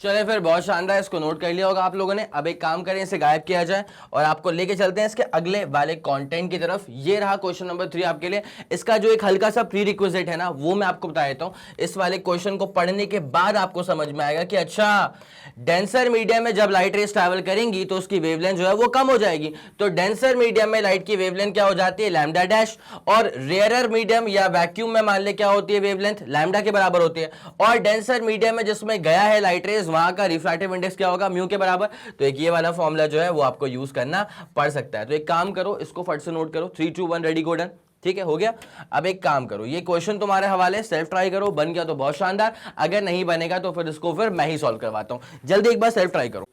चले फिर, बहुत शानदार, इसको नोट कर लिया होगा आप लोगों ने। अब एक काम करें, इसे गायब किया जाए और आपको लेके चलते हैं इसके अगले वाले कंटेंट की तरफ। ये रहा क्वेश्चन नंबर 3 आपके लिए। इसका जो एक हल्का सा प्री रिक्विजिट है ना, वो मैं आपको बता देता हूं। इस वाले क्वेश्चन को पढ़ने के बाद आपको समझ में आएगा कि अच्छा डेंसर मीडियम में जब लाइट रेस ट्रैवल करेंगी तो उसकी वेवलेंथ जो है वो कम हो जाएगी। तो डेंसर मीडियम में लाइट की वेवलेंथ क्या हो जाती है? Lambda dash. और रेयरर मीडियम या वैक्यूम में मान ले क्या होती है वेवलेंथ? लैम्डा के बराबर होती है। और डेंसर मीडियम में जिसमें गया है लाइट रेस, वहां का रिफ्रैक्टिव इंडेक्स क्या होगा? म्यू के बराबर। तो एक ये वाला फॉर्मूला जो है वो आपको यूज करना पड़ सकता है। तो एक काम करो, इसको फट से नोट करो, 3 2 1 रेडी गो डन। ठीक है, हो गया। अब एक काम करो, ये क्वेश्चन तुम्हारे हवाले, सेल्फ ट्राई करो, बन गया तो बहुत शानदार, अगर नहीं बनेगा तो फिर इसको मैं ही सॉल्व करवाता हूं। जल्दी एक बार सेल्फ ट्राई करो।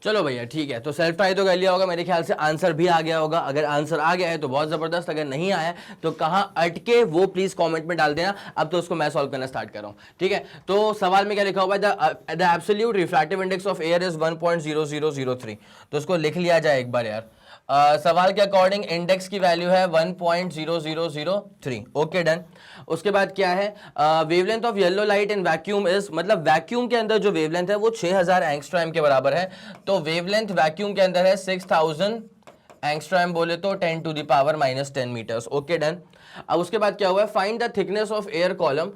चलो भैया ठीक है, तो सेल्फ ट्राई तो कर लिया होगा, मेरे ख्याल से आंसर भी आ गया होगा। अगर आंसर आ गया है तो बहुत जबरदस्त, अगर नहीं आया तो कहां अटके वो प्लीज कमेंट में डाल देना। अब तो उसको मैं सॉल्व करना स्टार्ट कर रहा हूं। ठीक है, तो सवाल में क्या लिखा हुआ है? The absolute refractive index of air is 1.0003। तो इसको लिख लिया जाए एक बार यार। सवाल के अकॉर्डिंग इंडेक्स की वैल्यू है 1.0003। Okay done. उसके बाद क्या है? Wavelength of yellow light in vacuum is, मतलब वैक्यूम के अंदर जो वेवलेंथ है वो 6000 एंगस्ट्रॉम के बराबर है। तो वेवलेंथ वैक्यूम के अंदर है 6000 एंगस्ट्रॉम, बोले तो 10⁻⁻10 मीटर्स। Okay done. अब उसके बाद क्या हुआ है, find the thickness of air column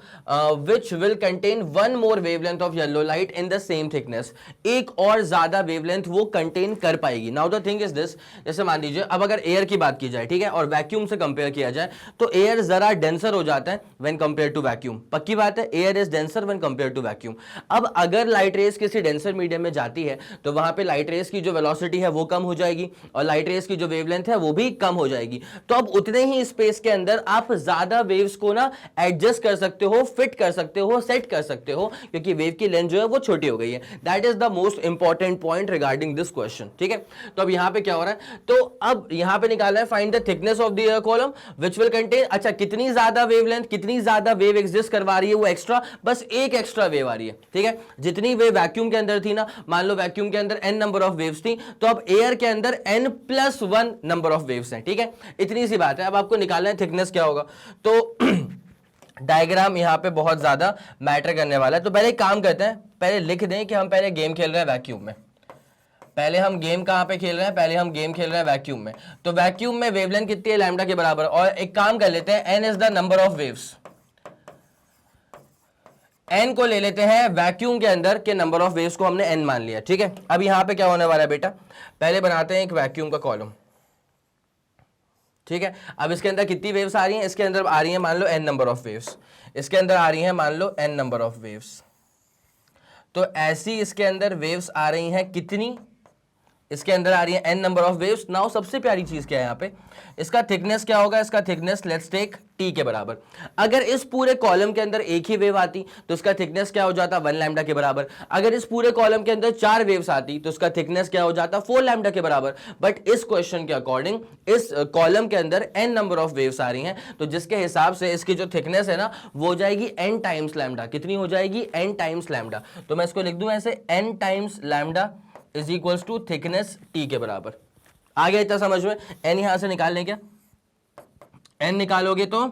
which will contain one more wavelength of yellow light in the same thickness, एक और ज्यादा वेवलेंथ वो कंटेन कर पाएगी। Now the thing is this, जैसे मान लीजिए अब अगर एयर की बात की जाए, ठीक है, और वैक्यूम से कंपेयर किया जाए तो एयर जरा डेंसर हो जाता है व्हेन कंपेयर टू वैक्यूम, पक्की बात है, air is denser when compare to vacuum. अब अगर लाइट रेस किसी डेंसर मीडियम में जाती है तो वहां पे लाइट रेस की जो वेलोसिटी है वो कम हो जाएगी और लाइट रेस की जो वेवलेंथ है वो भी कम हो जाएगी। तो अब उतने ही स्पेस के अंदर आप ज्यादा वेव्स को ना एडजस्ट कर सकते हो, फिट कर सकते हो, सेट कर सकते हो, क्योंकि वेव की लेंथ जो है वो छोटी हो गई है। That is the most important point regarding this question, ठीक है। तो अब यहां पे क्या हो रहा है, तो अब यहां पे निकालना है find the thickness of the air column which will contain, अच्छा कितनी ज्यादा वेवलेंथ, कितनी ज्यादा वेव एग्जिस्ट करवा रही है वो एक्स्ट्रा, बस एक एक्स्ट्रा वेव आ रही है, ठीक है। जितनी वेव वैक्यूम के अंदर थी ना, मान लो वैक्यूम के अंदर n नंबर ऑफ वेव्स थी, तो अब एयर के अंदर n+1 नंबर ऑफ वेव्स हैं, ठीक है। इतनी सी बात है। अब आपको निकालना है थिकनेस क्या होगा, तो डायग्राम यहां पे बहुत ज्यादा मैटर करने वाला है। तो पहले एक काम करते हैं, पहले लिख दें कि हम पहले गेम खेल रहे हैं वैक्यूम में। पहले हम गेम कहां पे खेल रहे हैं, पहले हम गेम खेल रहे हैं वैक्यूम में। तो वैक्यूम में वेवलेंथ कितनी है, लैम्डा के बराबर। और एक काम कर लेते हैं, n is the number of waves, n को ले लेते हैं वैक्यूम के अंदर के नंबर ऑफ वेव्स को हमने n मान लिया, ठीक है। अब यहां पे क्या होने वाला है बेटा, पहले बनाते हैं एक वैक्यूम का कॉलम, ठीक है। अब इसके अंदर कितनी वेव्स आ रही हैं, इसके अंदर आ रही हैं मान लो n नंबर ऑफ वेव्स, इसके अंदर आ रही हैं मान लो n नंबर ऑफ वेव्स। तो ऐसी इसके अंदर वेव्स आ रही हैं कितनी, इसके अंदर आ रही है n number of waves. Now सबसे प्यारी चीज क्या है यहाँ पे, इसका थिकनेस क्या होगा, इसका थिकनेस लेट्स टेक t के बराबर। अगर इस पूरे कॉलम के अंदर एक ही वेव आती तो इसका थिकनेस क्या हो जाता, 1 लैम्डा के बराबर। अगर इस पूरे कॉलम के अंदर 4 वेव्स आती तो इसका थिकनेस क्या हो जाता, 4 लैम्डा के बराबर। बट इस क्वेश्चन के अकॉर्डिंग इस कॉलम के अंदर n नंबर ऑफ वेव्स आ रही हैं, तो जिसके हिसाब से इसकी जो थिकनेस है ना वो हो जाएगी n टाइम्स लैम्डा। कितनी हो जाएगी, n टाइम्स लैम्डा। तो मैं इसको लिख दूं ऐसे, n times lambda is equals to thickness t के बराबर। आ गया इतना समझ में। n यहां से निकाल लें क्या, n निकालोगे तो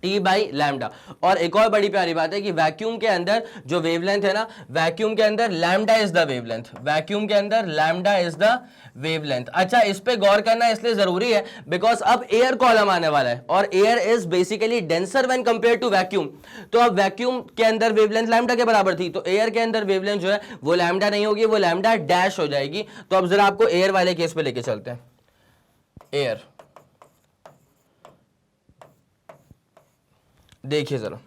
t बाई लैम्डा। और एक और बड़ी प्यारी बात है कि वैक्यूम के अंदर जो वेवलेंथ है ना, वैक्यूम के अंदर lambda is the wavelength, vacuum के अंदर लैम्डा इज द वेवलेंथ। अच्छा इस पे गौर करना इसलिए जरूरी है बिकॉज अब एयर कॉलम आने वाला है और air is basically denser when compare to vacuum. तो अब वैक्यूम के अंदर वेवलेंथ लैम्डा के बराबर थी, तो एयर के अंदर वेवलेंथ जो है वो लैम्डा नहीं होगी, वो लैम्डा डैश हो जाएगी। तो अब जरा आपको एयर वाले केस पे लेके चलते हैं। एयर देखिए जरा,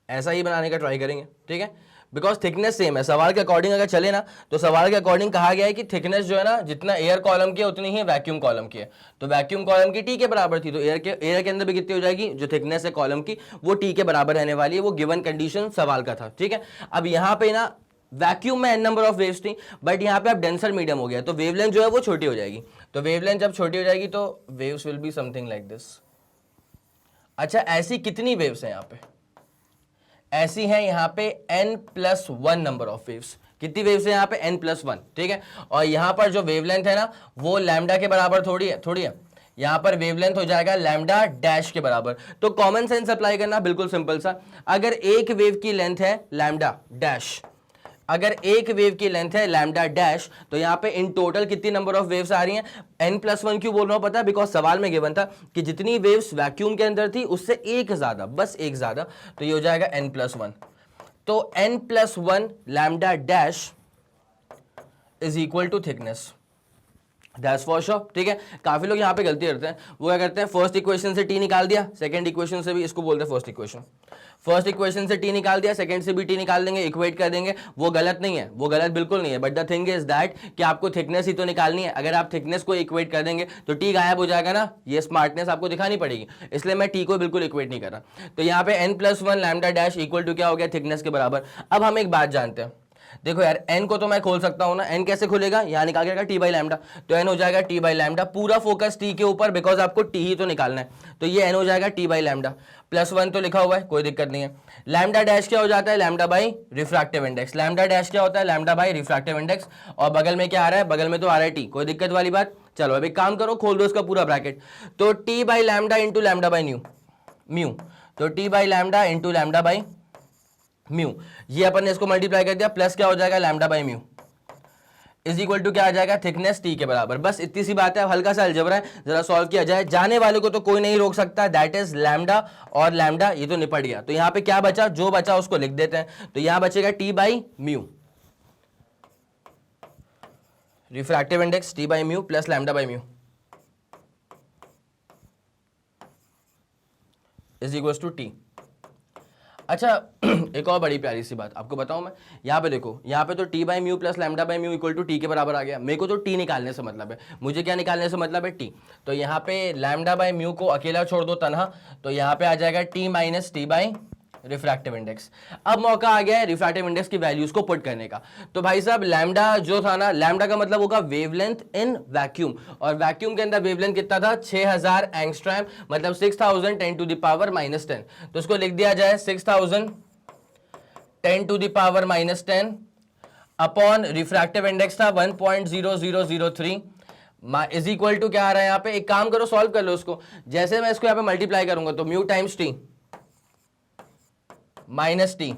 ऐसा ही बनाने का ट्राई करेंगे, ठीक है, बिकॉज थिकनेस सेम है। सवाल के अकॉर्डिंग अगर चले ना तो सवाल के अकॉर्डिंग कहा गया है कि थिकनेस जो है ना जितना एयर कॉलम की है उतनी ही वैक्यूम कॉलम की है। तो वैक्यूम कॉलम की टी के बराबर थी, तो एयर के अंदर भी कितनी हो जाएगी, जो थिकनेस है कॉलम की वो टी के बराबर रहने वाली है। वो गिवन कंडीशन सवाल का था, ठीक है। अब यहाँ पे ना वैक्यूम में n नंबर ऑफ वेव्स थी, बट यहाँ पे अब डेंसर मीडियम हो गया तो वेवलेंथ जो है वो छोटी हो जाएगी। तो वेवलेंथ जब छोटी हो जाएगी तो waves will be something like this. अच्छा ऐसी कितनी वेव्स हैं यहाँ पे, ऐसी हैं यहाँ पे n+1 नंबर ऑफ वेव्स। कितनी वेव्स है यहाँ पे, n+1, ठीक है। और यहाँ पर जो वेवलेंथ है ना वो लैम्डा के बराबर थोड़ी है, यहां पर वेवलेंथ हो जाएगा लैम्डा डैश के बराबर। तो कॉमन सेंस अप्लाई करना बिल्कुल सिंपल सा, अगर एक वेव की लेंथ है लैम्डा डैश, अगर एक वेव की लेंथ है लैम्डा डैश, तो यहां पे इन टोटल कितनी नंबर ऑफ वेव्स आ रही हैं, n+1। क्यों बोल रहा हूं पता है, बिकॉज सवाल में गिवन था कि जितनी वेव्स वैक्यूम के अंदर थी उससे एक ज्यादा, बस एक ज्यादा, तो ये हो जाएगा n+1। तो n+1 lambda dash is equal to thickness, that's for sure, ठीक है। काफी लोग यहाँ पे गलती करते हैं, वो क्या करते हैं, फर्स्ट इक्वेशन से टी निकाल दिया, सेकंड इक्वेशन से भी, इसको बोलते हैं फर्स्ट इक्वेशन, फर्स्ट इक्वेशन से टी निकाल दिया, सेकंड से भी टी निकाल देंगे, इक्वेट कर देंगे। वो गलत नहीं है, वो गलत बिल्कुल नहीं है, but the thing is that कि आपको थिकनेस ही तो निकालनी है। अगर आप थिकनेस को इक्वेट कर देंगे तो टी गायब हो जाएगा ना, ये स्मार्टनेस आपको दिखानी पड़ेगी, इसलिए मैं टी को बिल्कुल इक्वेट नहीं कर रहा। तो यहाँ पे n+1 lambda dash equal to क्या हो गया, थिकनेस के बराबर। अब हम एक बात जानते हैं, देखो यार n को तो मैं खोल सकता हूं ना, n कैसे खुलेगा, यहां निकाल के t बाई लैम्डा, तो n हो जाएगा t बाई लैम्डा, पूरा फोकस t के ऊपर, बिकॉज आपको t ही तो निकालना है। तो ये n हो जाएगा t बाई लैम्डा, +1 तो लिखा हुआ है, कोई दिक्कत नहीं है। लैम्डा डैश क्या हो जाता है, lambda by refractive index, lambda dash क्या होता है, लैम्डा बाई रिफ्रैक्टिव इंडेक्स। और बगल में क्या आ रहा है, बगल में तो आ रहा है t, कोई दिक्कत वाली बात। चलो अब एक काम करो, खोल दो इसका पूरा ब्रैकेट, तो t by lambda into lambda by mu, तो t by lambda into lambda by mu, ये अपन ने इसको मल्टीप्लाई कर दिया, प्लस क्या हो जाएगा lambda by mu. Is equal to क्या आ जाएगा, थिकनेस टी के बराबर। बस इतनी सी बात है, हल्का सा अलजबरा है, जरा सॉल्व किया जाए। जाने वाले को तो कोई नहीं रोक सकता, दैट इज लैम्डा, और लैम्डा ये तो निपट गया। तो यहां पे क्या बचा, जो बचा उसको लिख देते हैं। तो यहां बचेगा t by mu, refractive index t by mu plus lambda by mu is equal to t. अच्छा एक और बड़ी प्यारी सी बात आपको बताऊं मैं, यहाँ पे देखो, यहाँ पे तो t by mu plus lambda by mu equal to t के बराबर आ गया। मेरे को तो टी निकालने से मतलब है, मुझे क्या निकालने से मतलब है, टी। तो यहाँ पे लैम्डा बाई म्यू को अकेला छोड़ दो तनहा, तो यहाँ पे आ जाएगा T minus T by refractive index. अब मौका आ गया है रिफ्रैक्टिव इंडेक्स की वैल्यूज को पुट करने का। तो भाई साहब लैम्डा जो था ना, लैम्डा का मतलब होगा वेवलेंथ इन वैक्यूम, और वैक्यूम के अंदर वेवलेंथ कितना था, 6000 एंगस्ट्रॉम, मतलब 6000 10 टू द पावर माइनस 10। तो इसको लिख दिया जाए 6000 10 to the power minus 10 upon refractive index था 1.0003 इज इक्वल टू क्या आ रहा है यहाँ पे, एक काम करो सॉल्व कर लो उसको। जैसे मैं इसको यहाँ पे मल्टीप्लाई करूंगा तो mu times T minus T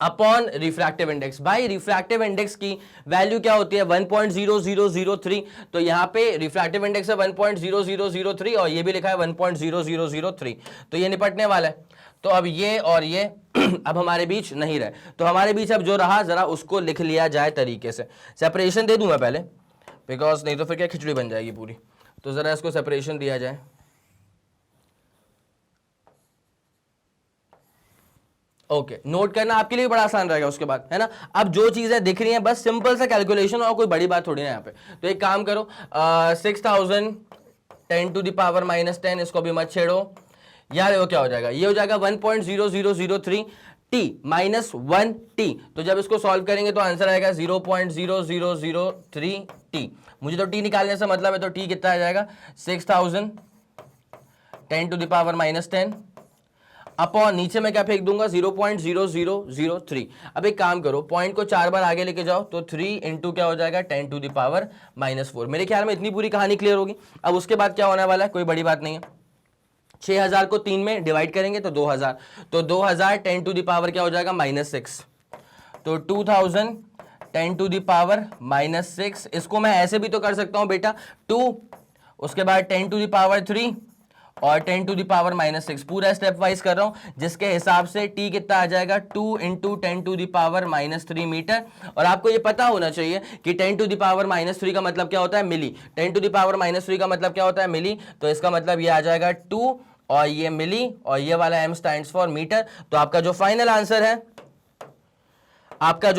upon refractive index. भाई रिफ्रैक्टिव इंडेक्स की वैल्यू क्या होती है, 1.0003। तो यहां पे रिफ्रैक्टिव इंडेक्स है 1.0003 और ये भी लिखा है 1.0003। तो ये निपटने वाला है। तो अब ये और ये अब हमारे बीच नहीं रहे, तो हमारे बीच अब जो रहा जरा उसको लिख लिया जाए तरीके से। सेपरेशन दे दूं मैं पहले, बिकॉज नहीं तो फिर क्या खिचड़ी बन जाएगी पूरी। तो जरा इसको सेपरेशन दिया जाए। ओके नोट करना आपके लिए बड़ा आसान रहेगा उसके बाद, है ना। अब जो चीजें दिख रही हैं बस सिंपल सा कैलकुलेशन, और कोई बड़ी बात थोड़ी ना यहाँ पे। तो एक काम करो, 6000 10 टू द पावर माइनस 10, इसको भी मत छेड़ो। यार वो क्या हो जाएगा, ये हो जाएगा 1.0003 टी माइनस 1 टी। तो जब इसको सॉल्व करेंगे तो आंसर आएगा 0.0003 टी। मुझे तो टी निकालने से मतलब है, तो टी कितना आ जाएगा, 6000 10 to the power minus 10 upon नीचे में क्या फेंक दूंगा, 0.0003। अब एक काम करो, पॉइंट को 4 बार आगे लेके जाओ, तो 3 इंटू क्या हो जाएगा, 10 टू द पावर माइनस 4। मेरे ख्याल में इतनी पूरी कहानी क्लियर होगी। अब उसके बाद क्या होने वाला है, कोई बड़ी बात नहीं है। 6000 को 3 में डिवाइड करेंगे तो 2000, तो 2000 10 टू द पावर क्या हो जाएगा, माइनस 6। तो 2000 10 टू द पावर माइनस 6। इसको मैं ऐसे भी तो कर सकता हूं बेटा, 2 उसके बाद 10 टू द पावर 3 और 10 टू द पावर माइनस 6। पूरा स्टेप वाइज कर रहा हूं, जिसके हिसाब से t कितना आ जाएगा, 2 into 10 to the power minus 3 metre. और आपको ये पता होना चाहिए कि 10 टू द पावर माइनस 3 का मतलब क्या होता है, मिली। 10 टू द पावर माइनस 3 का मतलब क्या होता है, मिली। तो इसका मतलब ये आ जाएगा 2 और ये मिली, और ये वाला m स्टैंड्स फॉर मीटर। तो आपका जो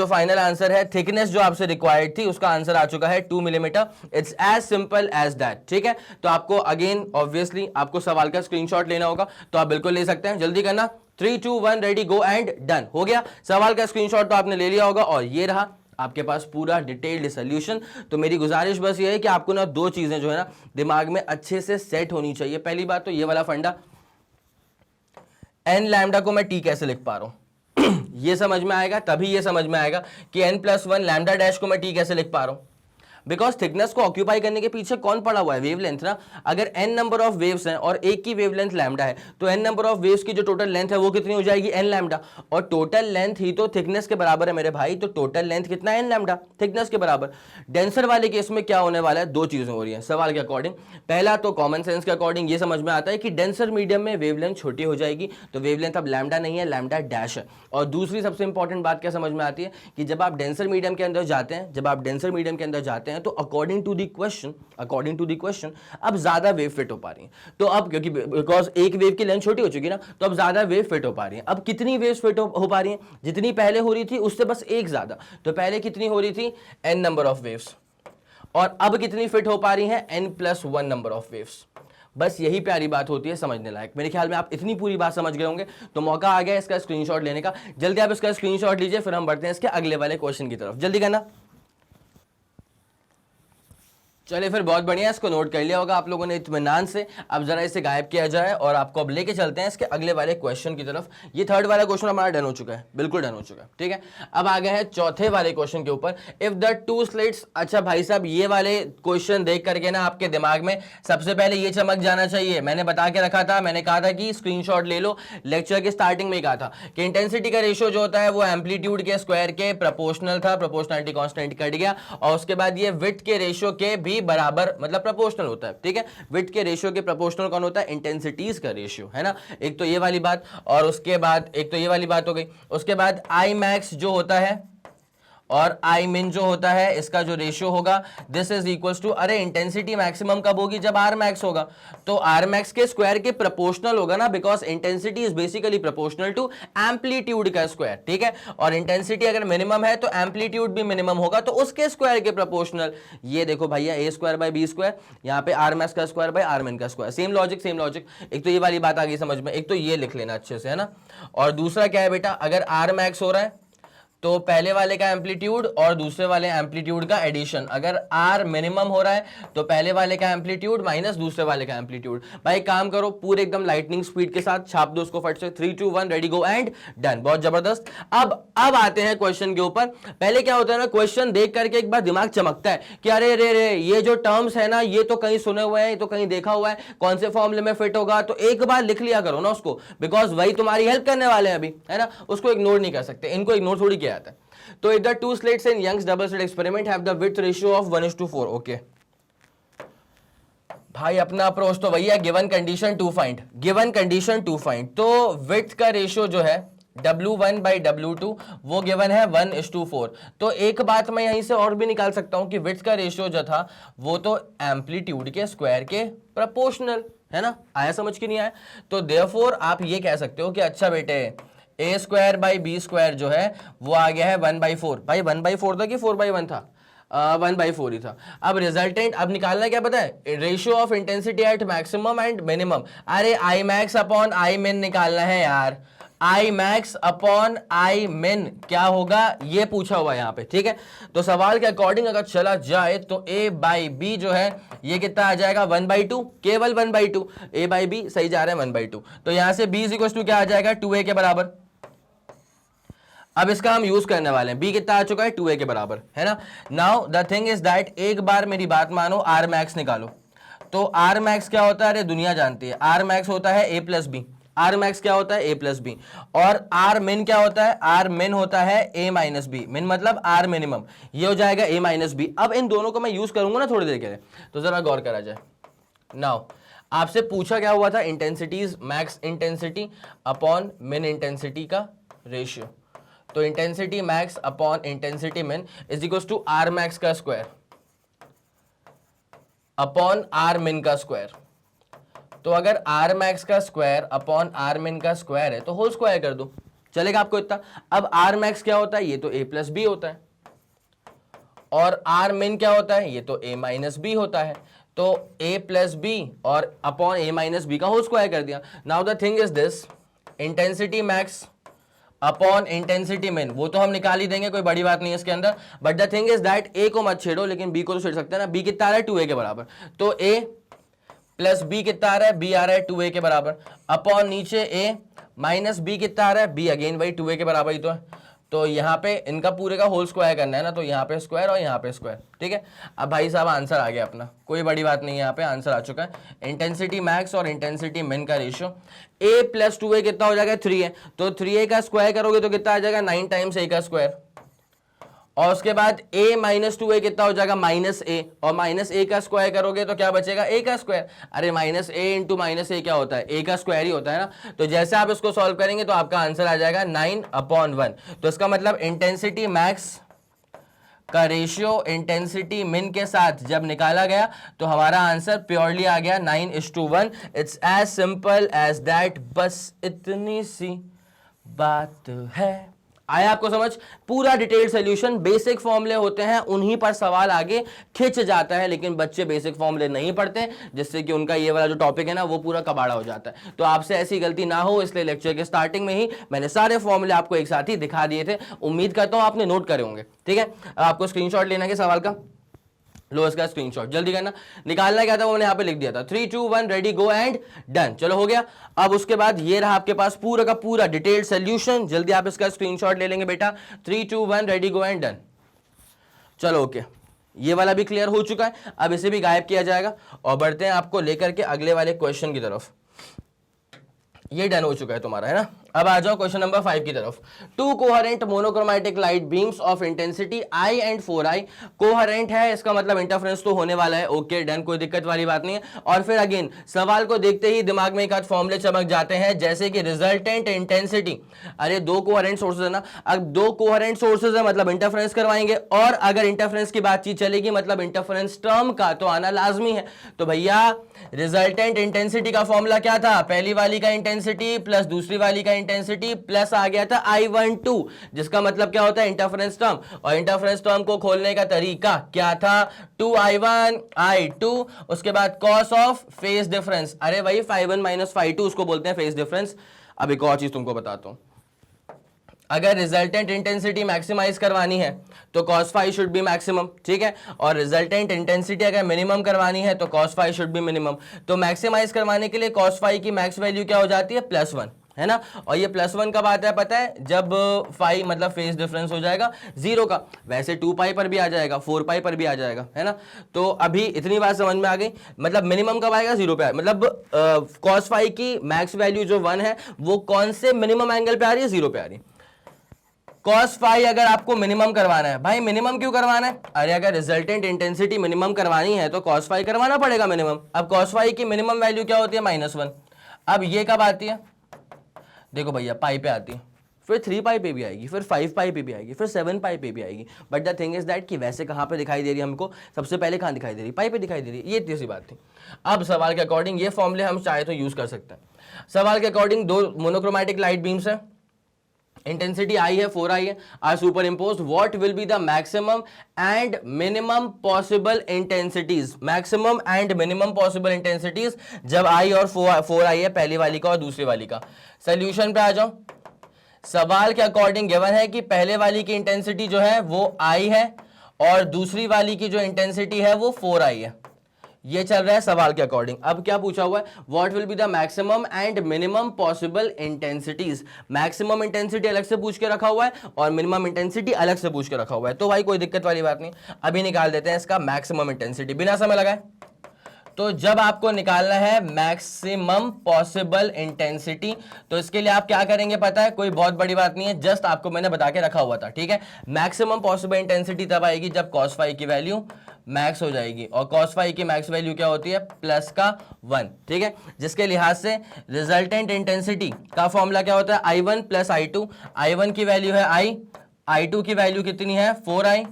फाइनल आंसर है, थिकनेस जो आपसे रिक्वायर्ड थी उसका आंसर आ चुका है 2 millimetre. It's as simple as that, ठीक है। तो आपको अगेन ऑब्वियसली आपको सवाल का स्क्रीनशॉट लेना होगा, तो आप बिल्कुल ले सकते हैं। जल्दी करना, 3 2 1 रेडी गो एंड डन। हो गया, सवाल का स्क्रीनशॉट तो आपने ले लिया होगा, और ये रहा आपके पास पूरा डिटेल्ड सॉल्यूशन। तो मेरी गुजारिश बस ये है कि आपको ना 2 चीजें जो है ना दिमाग में अच्छे से सेट होनी चाहिए। पहली बात तो ये वाला फंडा, एन लैम्डा को मैं टी कैसे लिख पा रहा हूं ये समझ में आएगा, तभी ये समझ में आएगा कि n+1 लैम्डा डैश को मैं टी कैसे लिख पा रहा हूं। बिकॉज थिकनेस को ऑक्यूपाई करने के पीछे कौन पड़ा हुआ है, वेवलेंथ ना। अगर n नंबर ऑफ वेव्स हैं और एक की वेवलेंथ लैम्डा है, तो n नंबर ऑफ वेव्स की जो टोटल लेंथ है वो कितनी हो जाएगी, n लैम्डा। और टोटल लेंथ ही तो थिकनेस के बराबर है मेरे भाई, तो टोटल लेंथ कितना है, n लैम्डा, थिकनेस के बराबर। डेंसर वाले केस में क्या होने वाला है, 2 चीजें हो रही हैं सवाल के अकॉर्डिंग। पहला तो कॉमन सेंस के अकॉर्डिंग ये समझ में आता है कि डेंसर मीडियम में वेवलेंथ छोटी हो जाएगी, तो वेवलेंथ अब लैम्डा नहीं है, लैम्डा डैश है। और दूसरी सबसे इंपॉर्टेंट बात क्या समझ में आती है कि जब आप डेंसर मीडियम के अंदर जाते हैं, तो अकॉर्डिंग टू द क्वेश्चन अब ज्यादा वेव फिट हो पा रही है। तो अब क्योंकि बिकॉज एक वेव की लेंथ छोटी हो चुकी ना, तो अब ज्यादा वेव फिट हो पा रही है। अब कितनी वेव्स फिट हो पा रही हैं, जितनी पहले हो रही थी उससे बस एक ज्यादा। तो पहले कितनी हो रही थी, n नंबर ऑफ वेव्स, और अब कितनी फिट हो पा रही हैं, n+1 नंबर ऑफ वेव्स। बस यही प्यारी बात होती है समझने लायक। मेरे ख्याल में आप इतनी पूरी बात समझ गए होंगे, तो मौका आ गया इसका स्क्रीनशॉट लेने का। जल्दी आप इसका स्क्रीनशॉट लीजिए, फिर हम बढ़ते हैं इसके अगले वाले क्वेश्चन की तरफ। जल्दी करना। चलिए फिर बहुत बढ़िया, इसको नोट कर लिया होगा आप लोगों ने इत्मीनान से। अब जरा इसे गायब किया जाए और आपको अब लेके चलते हैं इसके अगले वाले क्वेश्चन की तरफ। ये थर्ड वाला क्वेश्चन हमारा डन हो चुका है, बिल्कुल डन हो चुका है, ठीक है। अब आ गए हैं चौथे वाले क्वेश्चन के ऊपर। इफ द टू स्लिट्स, अच्छा भाई साहब ये वाले क्वेश्चन देख करके ना आपके दिमाग में सबसे पहले ये चमक जाना चाहिए। मैंने बता के रखा था, मैंने कहा था कि स्क्रीनशॉट ले लो, लेक्चर के स्टार्टिंग में कहा था कि इंटेंसिटी का रेशियो जो होता है वो एम्पलीट्यूड के स्क्वायर के प्रोपोर्शनल था, प्रोपोर्शनलिटी कांस्टेंट कट गया, और उसके बाद ये विड्थ के रेशियो के भी बराबर मतलब प्रोपोर्शनल होता है, ठीक है। विड्थ के रेशियो के प्रोपोर्शनल कौन होता है? इंटेंसिटीज का रेशियो, है ना। एक तो ये वाली बात, और उसके बाद एक तो ये वाली बात हो गई। उसके बाद आई मैक्स जो होता है और आई मिन जो होता है, इसका जो रेशियो होगा दिस इज इक्वल्स टू, अरे इंटेंसिटी मैक्सिमम कब होगी? जब आर मैक्स होगा। तो आर मैक्स के स्क्वायर के प्रोपोर्शनल होगा ना, because intensity is basically proportional to amplitude का स्क्वायर, ठीक है। और इंटेंसिटी अगर मिनिमम है तो एम्पलीट्यूड भी मिनिमम होगा, तो उसके स्क्वायर के प्रोपोर्शनल। ये देखो भैया, ए स्क्वायर बाय बी स्क्वायर, यहाँ पे आर मैक्स का स्क्वायर बाय आर मिन का square. Same logic, same logic. एक तो ये वाली बात आ गई समझ में, एक तो ये लिख लेना अच्छे से, है ना। और दूसरा क्या है बेटा, अगर आर मैक्स हो रहा है तो पहले वाले का एम्पलीट्यूड और दूसरे वाले एम्पलीट्यूड का एडिशन। अगर आर मिनिमम हो रहा है तो पहले वाले का एम्पलीट्यूड माइनस दूसरे वाले का एम्पलीट्यूड। भाई काम करो, पूरे एकदम लाइटनिंग स्पीड के साथ छाप दो उसको फट से। 3 2 1 रेडी गो एंड डन। बहुत जबरदस्त। अब आते हैं क्वेश्चन के ऊपर। पहले क्या होता है ना, क्वेश्चन देख करके एक बार दिमाग चमकता है कि अरे रे रे ये जो टर्म्स है ना, ये तो कहीं सुने हुए हैं, ये तो कहीं देखा हुआ है, कौन से फॉर्मूले में फिट होगा। तो एक बार लिख लिया करो ना उसको, बिकॉज वही तुम्हारी हेल्प करने वाले हैं अभी, है ना। उसको इग्नोर नहीं कर सकते, इनको इग्नोर थोड़ी किया जाता है। तो if the two slits in Young's double slit experiment have the width ratio of 1:4, okay. भाई अपना अप्रोच तो वही है, given condition to find, given condition to find. तो विड्थ का रेशियो जो है W1 by W2 वो गिवन है 1:4। तो एक बात मैं यहीं से और भी निकाल सकता हूं कि विड्थ का रेशियो जो था वो तो एम्पलीट्यूड के स्क्वायर के प्रोपोर्शनल, है ना। आया समझ की नहीं आया? तो देयरफॉर आप ये कह सकते हो कि अच्छा बेटे ए स्क्वायर बाई बी स्क्वायर जो है वो आ गया है 1/4। भाई 1/4 था कि 4/1 था? 1/4 ही था। अब रिजल्टेंट अब निकालना क्या पता है? Ratio of intensity at maximum and minimum. अरे आई मैक्स अपॉन आई मिन निकालना है यार। आई मैक्स अपॉन आई मिन क्या होगा ये पूछा हुआ है यहाँ पे, ठीक है। तो सवाल के अकॉर्डिंग अगर चला जाए तो ए बाई बी जो है ये कितना आ जाएगा? 1/2, केवल 1/2। ए बाई बी सही जा रहा है 1/2। तो यहां से बी इक्वल टू क्या आ जाएगा? 2a के बराबर। अब इसका हम यूज करने वाले हैं। b कितना आ चुका है? 2a के बराबर, है ना। Now the thing is that, एक बार मेरी बात मानो, आर मैक्स निकालो। तो आर मैक्स क्या होता है? अरे दुनिया जानती है, आर मैक्स होता है a plus b. R max क्या होता है? a plus b. और आर मिन क्या होता है? आर मिन होता है a माइनस बी। मिन मतलब आर मिनिमम, ये हो जाएगा a माइनस बी। अब इन दोनों को मैं यूज करूंगा ना थोड़ी देर के लिए, तो जरा गौर करा जाए। नाउ आपसे पूछा क्या हुआ था? Intensities, max intensity upon min intensity का रेशियो। तो intensity max upon intensity min is equal to R max का स्क्वायर अपॉन आर मिन का स्क्वायर। तो अगर आर मैक्स का स्क्वायर अपॉन आर मिन का स्क्वायर है तो होल स्क्वायर कर दो, चलेगा आपको इतना। अब आर मैक्स क्या होता है? ये तो a प्लस बी होता है। और आर मिन क्या होता है? ये तो a माइनस बी होता है। तो a प्लस बी और अपॉन a माइनस बी का होल स्क्वायर कर दिया। Now the thing is this, intensity max upon intensity मिन वो तो हम निकाल ही देंगे, कोई बड़ी बात नहीं है इसके अंदर। But the thing is that A को मत छेड़ो, लेकिन बी को तो छेड़ सकते हैं ना। बी कितना आ रहा है? 2a के बराबर। तो a प्लस बी कितना आ रहा है? बी आ रहा है 2a के बराबर। अपॉन नीचे a माइनस बी कितना आ रहा है? बी अगेन वही 2a के बराबर ही तो है। तो यहाँ पे इनका पूरे का होल स्क्वायर करना है ना, तो यहाँ पे स्क्वायर और यहाँ पे स्क्वायर, ठीक है। अब भाई साहब आंसर आ गया अपना, कोई बड़ी बात नहीं है, यहाँ पे आंसर आ चुका है। इंटेंसिटी मैक्स और इंटेंसिटी मिन का रेशियो a प्लस 2a कितना हो जाएगा? 3a। तो 3a का स्क्वायर करोगे तो कितना आ जाएगा? 9 टाइम्स a का स्क्वायर। और उसके बाद a माइनस 2a कितना हो जाएगा? Minus a। और माइनस a का स्क्वायर करोगे तो क्या बचेगा? a का स्क्वायर। अरे minus a into minus a क्या होता है? a का स्क्वायर ही होता है ना। तो जैसे आप इसको सॉल्व करेंगे तो आपका आंसर आ जाएगा 9/1। तो इसका मतलब इंटेंसिटी मैक्स का रेशियो इंटेंसिटी मिन के साथ जब निकाला गया तो हमारा आंसर प्योरली आ गया 9:1। It's as simple as that, बस इतनी सी बात है। आया आपको समझ? पूरा डिटेल्ड सॉल्यूशन, बेसिक फॉर्मूले होते हैं उन्हीं पर सवाल आगे खिंच जाता है, लेकिन बच्चे बेसिक फॉर्मूले नहीं पढ़ते, जिससे कि उनका ये वाला जो टॉपिक है ना वो पूरा कबाड़ा हो जाता है। तो आपसे ऐसी गलती ना हो, इसलिए लेक्चर के स्टार्टिंग में ही मैंने सारे फॉर्मूले आपको एक साथ ही दिखा दिए थे। उम्मीद करता हूं आपने नोट करे होंगे, ठीक है। अब आपको स्क्रीनशॉट लेना है सवाल का, लो इसका स्क्रीनशॉट, जल्दी करना। निकालना क्या था वो मैंने यहाँ पे लिख दिया था, 3 2 1 रेडी गो एंड डन। चलो हो गया। अब उसके बाद ये रहा आपके पास पूरा का पूरा डिटेल्ड सोल्यूशन, जल्दी आप इसका स्क्रीनशॉट ले लेंगे बेटा। 3 2 1 रेडी गो एंड डन। चलो ओके, ये वाला भी क्लियर हो चुका है। अब इसे भी गायब किया जाएगा और बढ़ते हैं आपको लेकर के अगले वाले क्वेश्चन की तरफ। ये डन हो चुका है तुम्हारा, है ना। अब आ जाओ क्वेश्चन नंबर 5 की तरफ। To coherent monochromatic light beams of intensity I and 4i, coherent है इसका मतलब इंटरफेरेंस तो होने वाला है। ओके डन, कोई दिक्कत वाली बात नहीं है। और फिर अगेन सवाल को देखते ही दिमाग में एक आध फॉर्मूले चमक जाते हैं, जैसे कि रिजल्टेंट इंटेंसिटी। अरे दो कोहेरेंट सोर्सेज है ना, अब दो कोहेरेंट सोर्सेज है मतलब इंटरफेरेंस करवाएंगे, और अगर इंटरफेरेंस की बातचीत चलेगी मतलब इंटरफेरेंस टर्म का तो आना लाजमी है। तो भैया रिजल्टेंट इंटेंसिटी का फॉर्मूला क्या था, पहली वाली का इंटेंसिटी प्लस दूसरी वाली का इंटेंसिटी प्लस आ गया था I12, जिसका मतलब क्या होता है इंटरफेरेंस टर्म। और इंटरफेरेंस टर्म को खोलने का तरीका क्या था, 2I1 I2 उसके बाद कॉस ऑफ फेज डिफरेंस। अरे भाई φ1 माइनस φ2 उसको बोलते हैं फेज डिफरेंस। अब एक और चीज तुमको बताता हूं, अगर रिजल्टेंट इंटेंसिटी मैक्सिमाइज करवानी है तो cos phi should be maximum, ठीक है। और रिजल्टेंट इंटेंसिटी अगर मिनिमम करवानी है तो cos phi should be minimum. तो मैक्सिमाइज करवाने के लिए cos फाई की मैक्स वैल्यू क्या हो जाती है, +1, है ना। और ये +1 कब आता है पता है, जब फाई मतलब फेज डिफरेंस हो जाएगा 0 का। वैसे 2π पर भी आ जाएगा, 4π पर भी आ जाएगा, है ना। तो अभी इतनी बात समझ में आ गई, मतलब मिनिमम कब आएगा, 0 पे आएगा। मतलब cos फाई की मैक्स वैल्यू जो 1 है वो कौन से मिनिमम एंगल पे आ रही है, 0 पे आ रही है। cos फाई अगर आपको मिनिमम करवाना है, भाई मिनिमम क्यों करवाना है, अरे अगर रिजल्टेंट इंटेंसिटी मिनिमम करवानी है तो cos फाई करवाना पड़ेगा मिनिमम। अब cos फाई की मिनिमम वैल्यू क्या होती है, -1। अब ये कब आती है, देखो भैया पाई पे आती है, फिर 3π पे भी आएगी, फिर 5π पे भी आएगी, फिर 7π पे भी आएगी। But the thing is that कि वैसे कहाँ पे दिखाई दे रही है हमको, सबसे पहले कहाँ दिखाई दे रही है, पाई पे दिखाई दे रही है। ये इतनी सी बात थी। अब सवाल के अकॉर्डिंग ये फॉर्मूले हम चाहे तो यूज कर सकते हैं। सवाल के अकॉर्डिंग दो मोनोक्रोमैटिक लाइट बीम्स है, इंटेंसिटी आई है, 4i है, are superimpose. What will be the maximum and minimum possible intensities, maximum and minimum possible intensities जब आई और 4i है, पहली वाली का और दूसरी वाली का। सोल्यूशन पे आ जाओ। सवाल के अकॉर्डिंग गिवन है कि पहले वाली की इंटेंसिटी जो है वो i है और दूसरी वाली की जो इंटेंसिटी है वो 4i है। ये चल रहा है सवाल के अकॉर्डिंग। अब क्या पूछा हुआ है, what will be the maximum and minimum possible intensities. Maximum intensity अलग से पूछ के रखा हुआ है और मिनिमम इंटेंसिटी अलग से पूछ के रखा हुआ है। तो भाई कोई दिक्कत वाली बात नहीं, अभी निकाल देते हैं इसका मैक्सिमम इंटेंसिटी बिना समय लगाए। तो जब आपको निकालना है मैक्सिमम पॉसिबल इंटेंसिटी, तो इसके लिए आप क्या करेंगे पता है, कोई बहुत बड़ी बात नहीं है, जस्ट आपको मैंने बता के रखा हुआ था, ठीक है। मैक्सिमम पॉसिबल इंटेंसिटी तब आएगी जब cos फाई की वैल्यू मैक्स हो जाएगी, और cos फाई की मैक्स वैल्यू क्या होती है, +1, ठीक है। जिसके लिहाज से रिजल्टेंट इंटेंसिटी का फॉर्मूला क्या होता है, I1 + I2। I1 की वैल्यू है I, I2 की वैल्यू कितनी है 4i,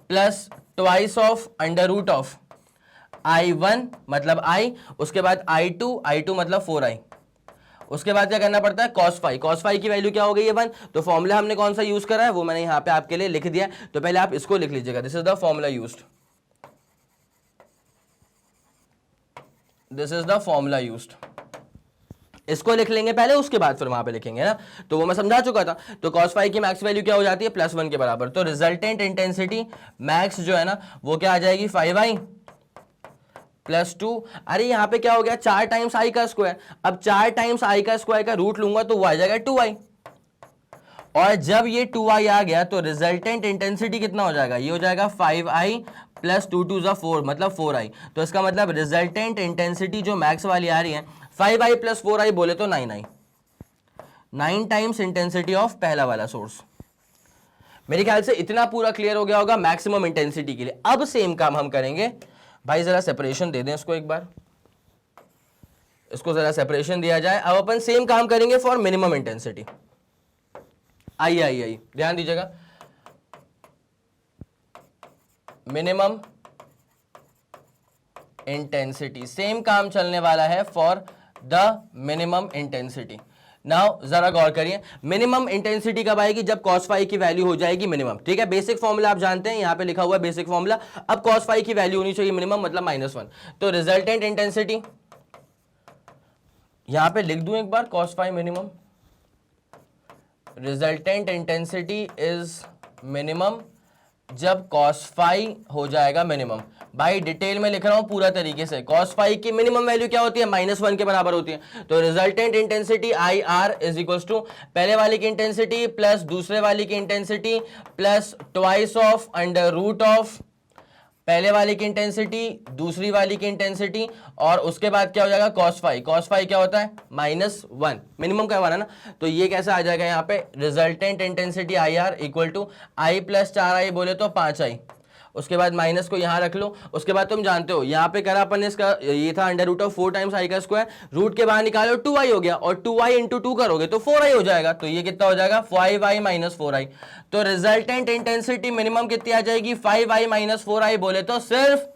plus twice of √of I1 मतलब I, उसके बाद I2 मतलब 4i। उसके बाद क्या करना पड़ता है, cos फाई की वैल्यू क्या हो गई है 1। तो फॉर्मूला हमने कौन सा यूज करा है वो मैंने यहां पे आपके लिए लिख दिया, तो पहले आप इसको लिख लीजिएगा, this is the formula used, this is the formula used. इसको लिख लेंगे पहले, उसके बाद फिर वहां पे लिखेंगे ना, तो वो मैं समझा चुका था। तो cos फाई की मैक्स वैल्यू क्या हो जाती है, +1 के बराबर। तो रिजल्टेंट इंटेंसिटी मैक्स जो है ना वो क्या आ जाएगी, 5i +2। अरे यहाँ पे क्या हो गया, 4 टाइम्स i का स्क्वायर। अब 4 टाइम्स i का स्क्वायर का रूट लूंगा तो वो आ जाएगा 2i, और जब ये 2i आ गया तो रिजल्टेंट इंटेंसिटी कितना हो जाएगा, ये हो जाएगा 5i + 2 2 4 मतलब 4i। तो इसका मतलब रिजल्टेंट इंटेंसिटी जो मैक्स वाली आ रही है 5i + 4i बोले तो 9 टाइम्स इंटेंसिटी ऑफ पहला वाला सोर्स। मेरे ख्याल से इतना पूरा क्लियर हो गया होगा मैक्सिमम इंटेंसिटी के लिए। अब सेम काम हम करेंगे, भाई जरा सेपरेशन दे दें इसको एक बार, इसको जरा सेपरेशन दिया जाए। अब अपन सेम काम करेंगे फॉर मिनिमम इंटेंसिटी। आइए ध्यान दीजिएगा, मिनिमम इंटेंसिटी सेम काम चलने वाला है for the minimum intensity. Now जरा गौर करिए, मिनिमम इंटेंसिटी कब आएगी, जब cos फाई की वैल्यू हो जाएगी मिनिमम, ठीक है। बेसिक फॉर्मूला आप जानते हैं, यहां पे लिखा हुआ है बेसिक फॉर्मूला। अब cos फाई की वैल्यू होनी चाहिए मिनिमम मतलब -1। तो रिजल्टेंट इंटेंसिटी यहां पे लिख दूं एक बार, cos phi minimum, resultant intensity is minimum जब cos फाई हो जाएगा मिनिमम। भाई डिटेल में लिख रहा हूं पूरा तरीके से। cos फाई की मिनिमम वैल्यू क्या होती है, -1 के बराबर होती है। तो resultant intensity I R is equal to पहले वाले की इंटेंसिटी प्लस दूसरे वाले की intensity plus twice of under root of पहले वाले की इंटेंसिटी दूसरी वाली की इंटेंसिटी, और उसके बाद क्या हो जाएगा cos फाई। cos फाई क्या होता है, -1 मिनिमम का वाला ना, तो ये कैसा आ जाएगा यहाँ पे, resultant intensity I R equal to I plus 4i बोले तो 5i, उसके बाद माइनस को यहाँ रख लो। उसके बाद तुम जानते हो यहाँ पे करा अपन ने, इसका ये था under root of 4 times I का स्क्वायर, रूट के बाहर निकालो 2i हो गया, और 2i इंटू 2 करोगे तो 4i हो जाएगा। तो ये कितना हो जाएगा, 5i माइनस 4i। तो रिजल्टेंट इंटेंसिटी मिनिमम कितनी आ जाएगी, 5i माइनस 4i बोले तो सिर्फ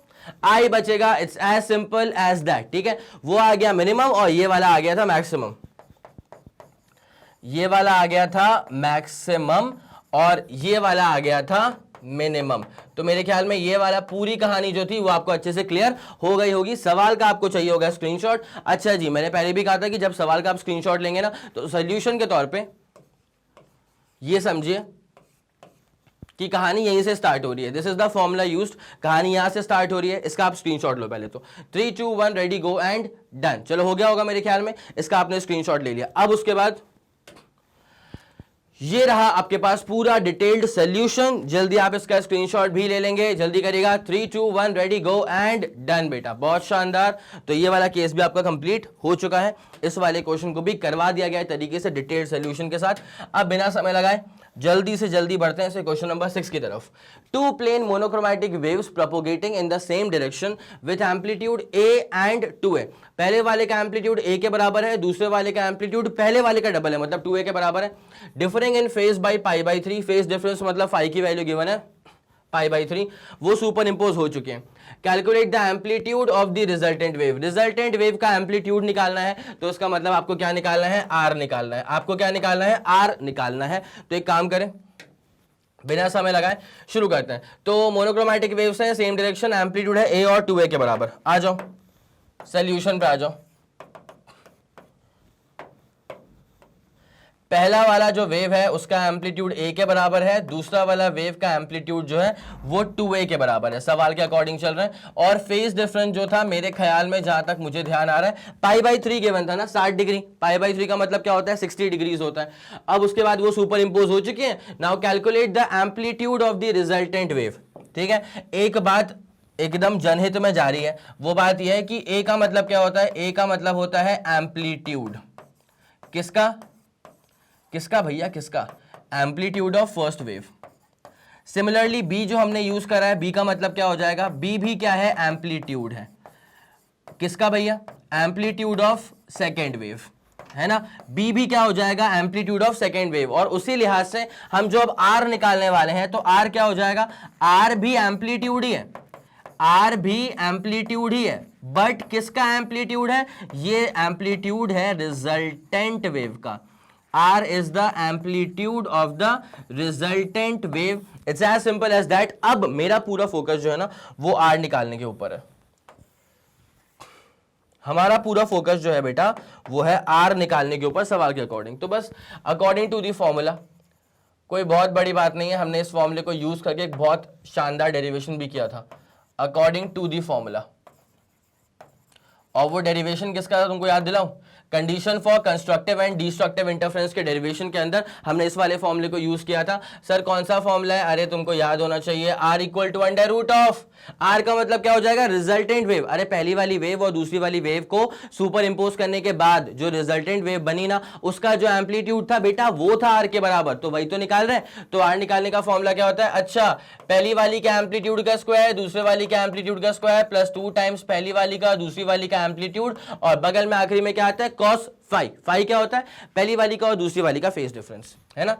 i बचेगा। It's as simple as that, ठीक है। वो आ गया मिनिमम और ये वाला आ गया था मैक्सिमम, ये वाला आ गया था मैक्सिमम और ये वाला आ गया था मिनिमम। तो मेरे ख्याल में ये वाला पूरी कहानी जो थी वो आपको अच्छे से क्लियर हो गई होगी। सवाल का आपको चाहिए होगा स्क्रीनशॉट। अच्छा जी, मैंने पहले भी कहा था कि जब सवाल का आप स्क्रीनशॉट लेंगे ना, तो सॉल्यूशन के तौर पे ये समझिए कि कहानी यहीं से स्टार्ट हो रही है। This is the formula used, कहानी यहां से स्टार्ट हो रही है। इसका आप स्क्रीनशॉट लो पहले तो। 3 2 1 रेडी गो एंड डन। चलो हो गया होगा मेरे ख्याल में, इसका आपने स्क्रीनशॉट ले लिया। अब उसके बाद ये रहा आपके पास पूरा डिटेल्ड सॉल्यूशन। जल्दी आप इसका स्क्रीनशॉट भी ले लेंगे, जल्दी करिएगा। 3 2 1 रेडी गो एंड डन बेटा, बहुत शानदार। तो ये वाला केस भी आपका कंप्लीट हो चुका है। इस वाले क्वेश्चन को भी करवा दिया गया है तरीके से डिटेल्ड सॉल्यूशन के साथ। अब बिना समय लगाए जल्दी से जल्दी बढ़ते हैं क्वेश्चन नंबर 6 की तरफ। Two plane monochromatic waves propagating in the same direction with amplitude a and 2a। पहले वाले का एम्पलीट्यूड a के बराबर है, दूसरे वाले का एम्पलीट्यूड पहले वाले का डबल है, मतलब 2a के बराबर है। Differing in phase by π/3, phase difference मतलब फाई की वैल्यू गिवन है π/3, वो सुपर इंपोज हो चुके हैं। Calculate the amplitude of the resultant wave, resultant wave का एम्पलीट्यूड निकालना है, तो इसका मतलब आपको क्या निकालना है, आर निकालना है। आपको क्या निकालना है, आर निकालना है। तो एक काम करें, बिना समय लगाए शुरू करते हैं। तो मोनोक्रोमैटिक वेव्स हैं, सेम डायरेक्शन, एम्पलीट्यूड है a और 2a के बराबर। आ जाओ सॉल्यूशन पे आ जाओ। पहला वाला जो वेव है उसका एम्पलीट्यूड a के बराबर है, दूसरा वाला वेव का एम्पलीट्यूड जो है वो 2a के बराबर है, सवाल के अकॉर्डिंग चल रहे हैं। और फेज डिफरेंस जो था मेरे ख्याल में, जहां तक मुझे ध्यान आ रहा है, π/3 गिवन था ना, 60 डिग्री। π/3 का मतलब क्या होता है, 60 डिग्रीज होता है। अब उसके बाद वो सुपर इंपोज हो चुके हैं। Now calculate the amplitude of the resultant wave, ठीक है। एक बात एकदम जनहित में जारी है, वो बात यह है कि a का मतलब क्या होता है, a का मतलब होता है एम्पलीट्यूड किसका, किसका भैया, किसका, amplitude of first wave. Similarly b जो हमने यूज करा है, बी का मतलब क्या हो जाएगा, बी भी क्या है, एम्पलीट्यूड है किसका भैया, एम्पलीट्यूड ऑफ सेकेंड वेव, है ना। बी भी क्या हो जाएगा, एम्पलीट्यूड ऑफ सेकेंड वेव। और उसी लिहाज से हम जो अब आर निकालने वाले हैं, तो आर क्या हो जाएगा, आर भी एम्पलीट्यूड ही है, आर भी एम्पलीट्यूड ही है, बट किसका एम्पलीट्यूड है, ये एम्पलीट्यूड है रिजल्टेंट वेव का। R is the amplitude of the resultant wave. It's as simple as that. अब मेरा पूरा फोकस जो है ना वो R निकालने के ऊपर है। हमारा पूरा फोकस जो है बेटा वो है R निकालने के ऊपर सवाल के अकॉर्डिंग। तो बस अकॉर्डिंग टू दी फॉर्मूला, कोई बहुत बड़ी बात नहीं है, हमने इस फॉर्मूले को यूज करके एक बहुत शानदार डेरिवेशन भी किया था अकॉर्डिंग टू दी फॉर्मूला। और वो डेरिवेशन किसका था तुमको याद दिलाऊं, condition for constructive and destructive interference के डेरिवेशन के अंदर हमने इस वाले फॉर्मूले को यूज किया था। सर कौन सा फॉर्मूला है, अरे तुमको याद होना चाहिए, R equal to under root of, R का मतलब क्या हो जाएगा, रिजल्टेंट वेव। अरे पहली वाली वेव और दूसरी वाली वेव को सुपर इंपोज करने के बाद जो रिजल्टेंट वेव बनी ना, उसका जो एम्पलीट्यूड था बेटा वो था R के बराबर, तो वही तो निकाल रहे हैं। तो R निकालने का फॉर्मूला क्या होता है, अच्छा पहली वाली के एम्पलीट्यूड का स्क्वायर, दूसरे वाली के एम्पलीट्यूड का स्क्वायर, प्लस 2 टाइम्स पहली वाली का दूसरी वाली का एम्पलीट्यूड, और बगल में आखिरी में क्या आता है, कॉस फाई। फाई क्या होता है, पहली वाली का और दूसरी वाली का फेज डिफरेंस, है ना।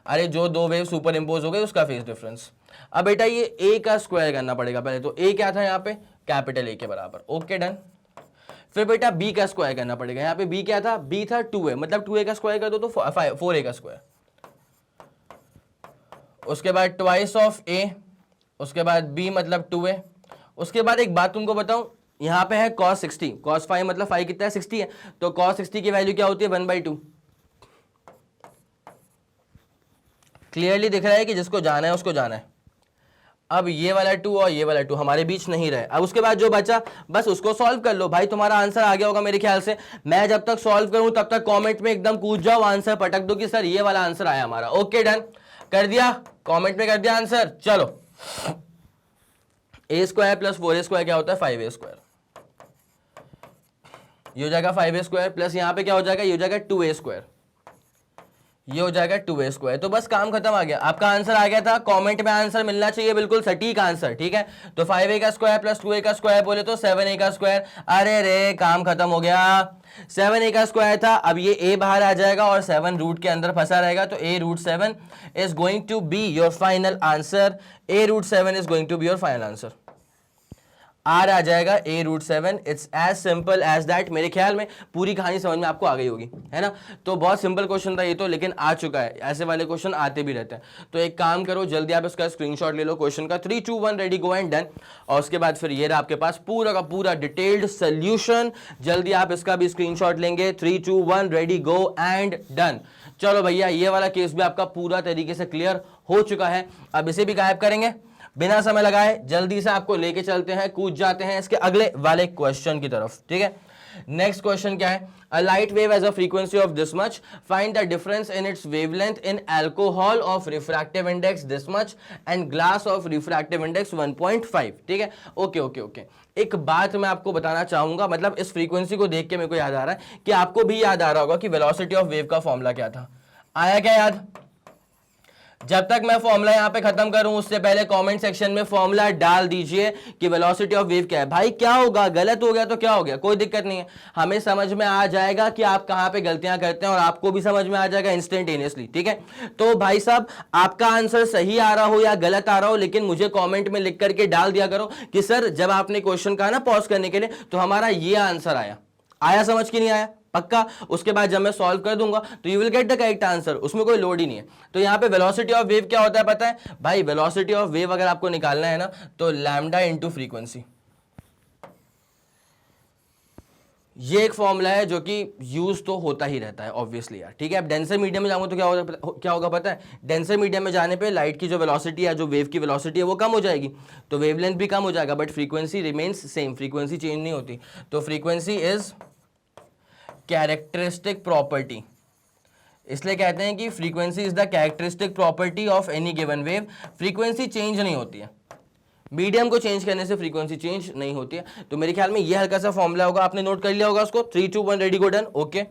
अरे जो दो वेव सुपर इंपोज हो गए उसका फेज डिफरेंस। अब बेटा ये a का स्क्वायर करना पड़ेगा पहले, तो a क्या था यहाँ पे, कैपिटल A के बराबर, ओके डन। फिर बेटा b का स्क्वायर करना पड़ेगा, यहाँ पे b क्या था, b था 2a, मतलब 2a का स्क्वायर कर दो तो 4a का स्क्वायर। उसके बाद ट्वाइस ऑफ a, उसके बाद b मतलब 2a। उसके बाद एक बात तुमको बताऊं, यहाँ पे है cos 60, cos फाई मतलब फाई कितना है, 60 है, तो cos 60 की वैल्यू क्या होती है, 1/2। क्लियरली दिख रहा है कि जिसको जाना है उसको जाना है। अब ये वाला 2 और ये वाला 2 हमारे बीच नहीं रहे। अब उसके बाद जो बचा बस उसको सॉल्व कर लो भाई, तुम्हारा आंसर आ गया होगा मेरे ख्याल से। मैं जब तक सॉल्व करूं तब तक कमेंट में एकदम कूद जाओ, आंसर पटक दो कि सर ये वाला आंसर आया हमारा। ओके डन, कर दिया, कमेंट में कर दिया आंसर। चलो, a square plus 4a square क्या होता है 5a स्क्वायर, ये हो जाएगा 5a स्क्वायर प्लस यहाँ पे क्या हो जाएगा, ये हो जाएगा 2a स्क्वायर, ये हो जाएगा 2a स्क्वायर। तो बस काम खत्म, आ गया आपका आंसर आ गया था। कमेंट में आंसर मिलना चाहिए बिल्कुल सटीक आंसर, ठीक है। तो 5a का स्क्वायर प्लस 2a का स्क्वायर बोले तो 7a का स्क्वायर। अरे रे काम खत्म हो गया, 7a का स्क्वायर था, अब ये a बाहर आ जाएगा और 7 रूट के अंदर फंसा रहेगा, तो a root 7 is going to be your final answer. a root 7 is going to be your final answer. R आ जाएगा a root 7। It's as simple as that. मेरे ख्याल में पूरी कहानी समझ में आपको आ गई होगी, है ना। तो बहुत सिंपल क्वेश्चन था ये तो, लेकिन आ चुका है, ऐसे वाले क्वेश्चन आते भी रहते हैं। तो एक काम करो, जल्दी आप इसका स्क्रीनशॉट ले लो क्वेश्चन का, 3 2 1 रेडी गो एंड डन। और उसके बाद फिर ये रहा आपके पास पूरा का पूरा डिटेल्ड सोल्यूशन। जल्दी आप इसका भी स्क्रीनशॉट लेंगे, 3 2 1 रेडी गो एंड डन। चलो भैया, ये वाला केस भी आपका पूरा तरीके से क्लियर हो चुका है। अब इसे भी गायब करेंगे बिना समय लगाए, जल्दी से आपको लेके चलते हैं, कूद जाते हैं इसके अगले वाले क्वेश्चन की तरफ, ठीक है। नेक्स्ट क्वेश्चन क्या है, a light wave has a frequency of this much, find the difference in its wavelength in alcohol of refractive index this much and glass of refractive index 1.5, ठीक है। ओके ओके ओके, एक बात मैं आपको बताना चाहूंगा, मतलब इस फ्रीक्वेंसी को देख के मेरे को याद आ रहा है कि आपको भी याद आ रहा होगा कि वेलोसिटी ऑफ वेव का फॉर्मूला क्या था। आया क्या याद? जब तक मैं फॉर्मूला यहां पे खत्म करूं उससे पहले कमेंट सेक्शन में फॉर्मूला डाल दीजिए कि वेलोसिटी ऑफ वेव क्या है। भाई क्या होगा, गलत हो गया तो क्या हो गया, कोई दिक्कत नहीं है, हमें समझ में आ जाएगा कि आप कहां पे गलतियां करते हैं और आपको भी समझ में आ जाएगा इंस्टेंटेनियसली, ठीक है। तो भाई साहब, आपका आंसर सही आ रहा हो या गलत आ रहा हो, लेकिन मुझे कॉमेंट में लिख करके डाल दिया करो कि सर जब आपने क्वेश्चन कहा ना पॉज करने के लिए तो हमारा ये आंसर आया समझ कि नहीं आया, पक्का। उसके बाद जब मैं सॉल्व कर दूंगा तो you will get the correct answer, उसमें कोई लोड ही नहीं है। तो यहाँ पे वेलोसिटी ऑफ वेव क्या होता है पता है भाई? वेलोसिटी ऑफ वेव अगर आपको निकालना है ना तो लैम्डा इनटू फ्रीक्वेंसी, ये एक फॉर्मूला है जो कि यूज तो होता ही रहता है ऑब्वियसली यार, ठीक है। अब डेंसर मीडियम में जाऊंगा तो क्या होगा पता है? डेंसर मीडियम में जाने पे लाइट की जो वेलोसिटी है, जो वेव की वेलोसिटी है वो कम हो जाएगी, तो वेवलेंथ भी कम हो जाएगा, but frequency remains same, frequency change नहीं होती। तो फ्रीक्वेंसी इज कैरेक्टरिस्टिक प्रॉपर्टी, इसलिए कहते हैं कि frequency is the characteristic property of any given wave. Frequency change नहीं होती है, मीडियम को चेंज करने से फ्रीक्वेंसी चेंज नहीं होती है। तो मेरे ख्याल में ये हल्का सा फॉर्मूला होगा, आपने नोट कर लिया होगा उसको। 3 2 1 रेडी गो डन। ओके,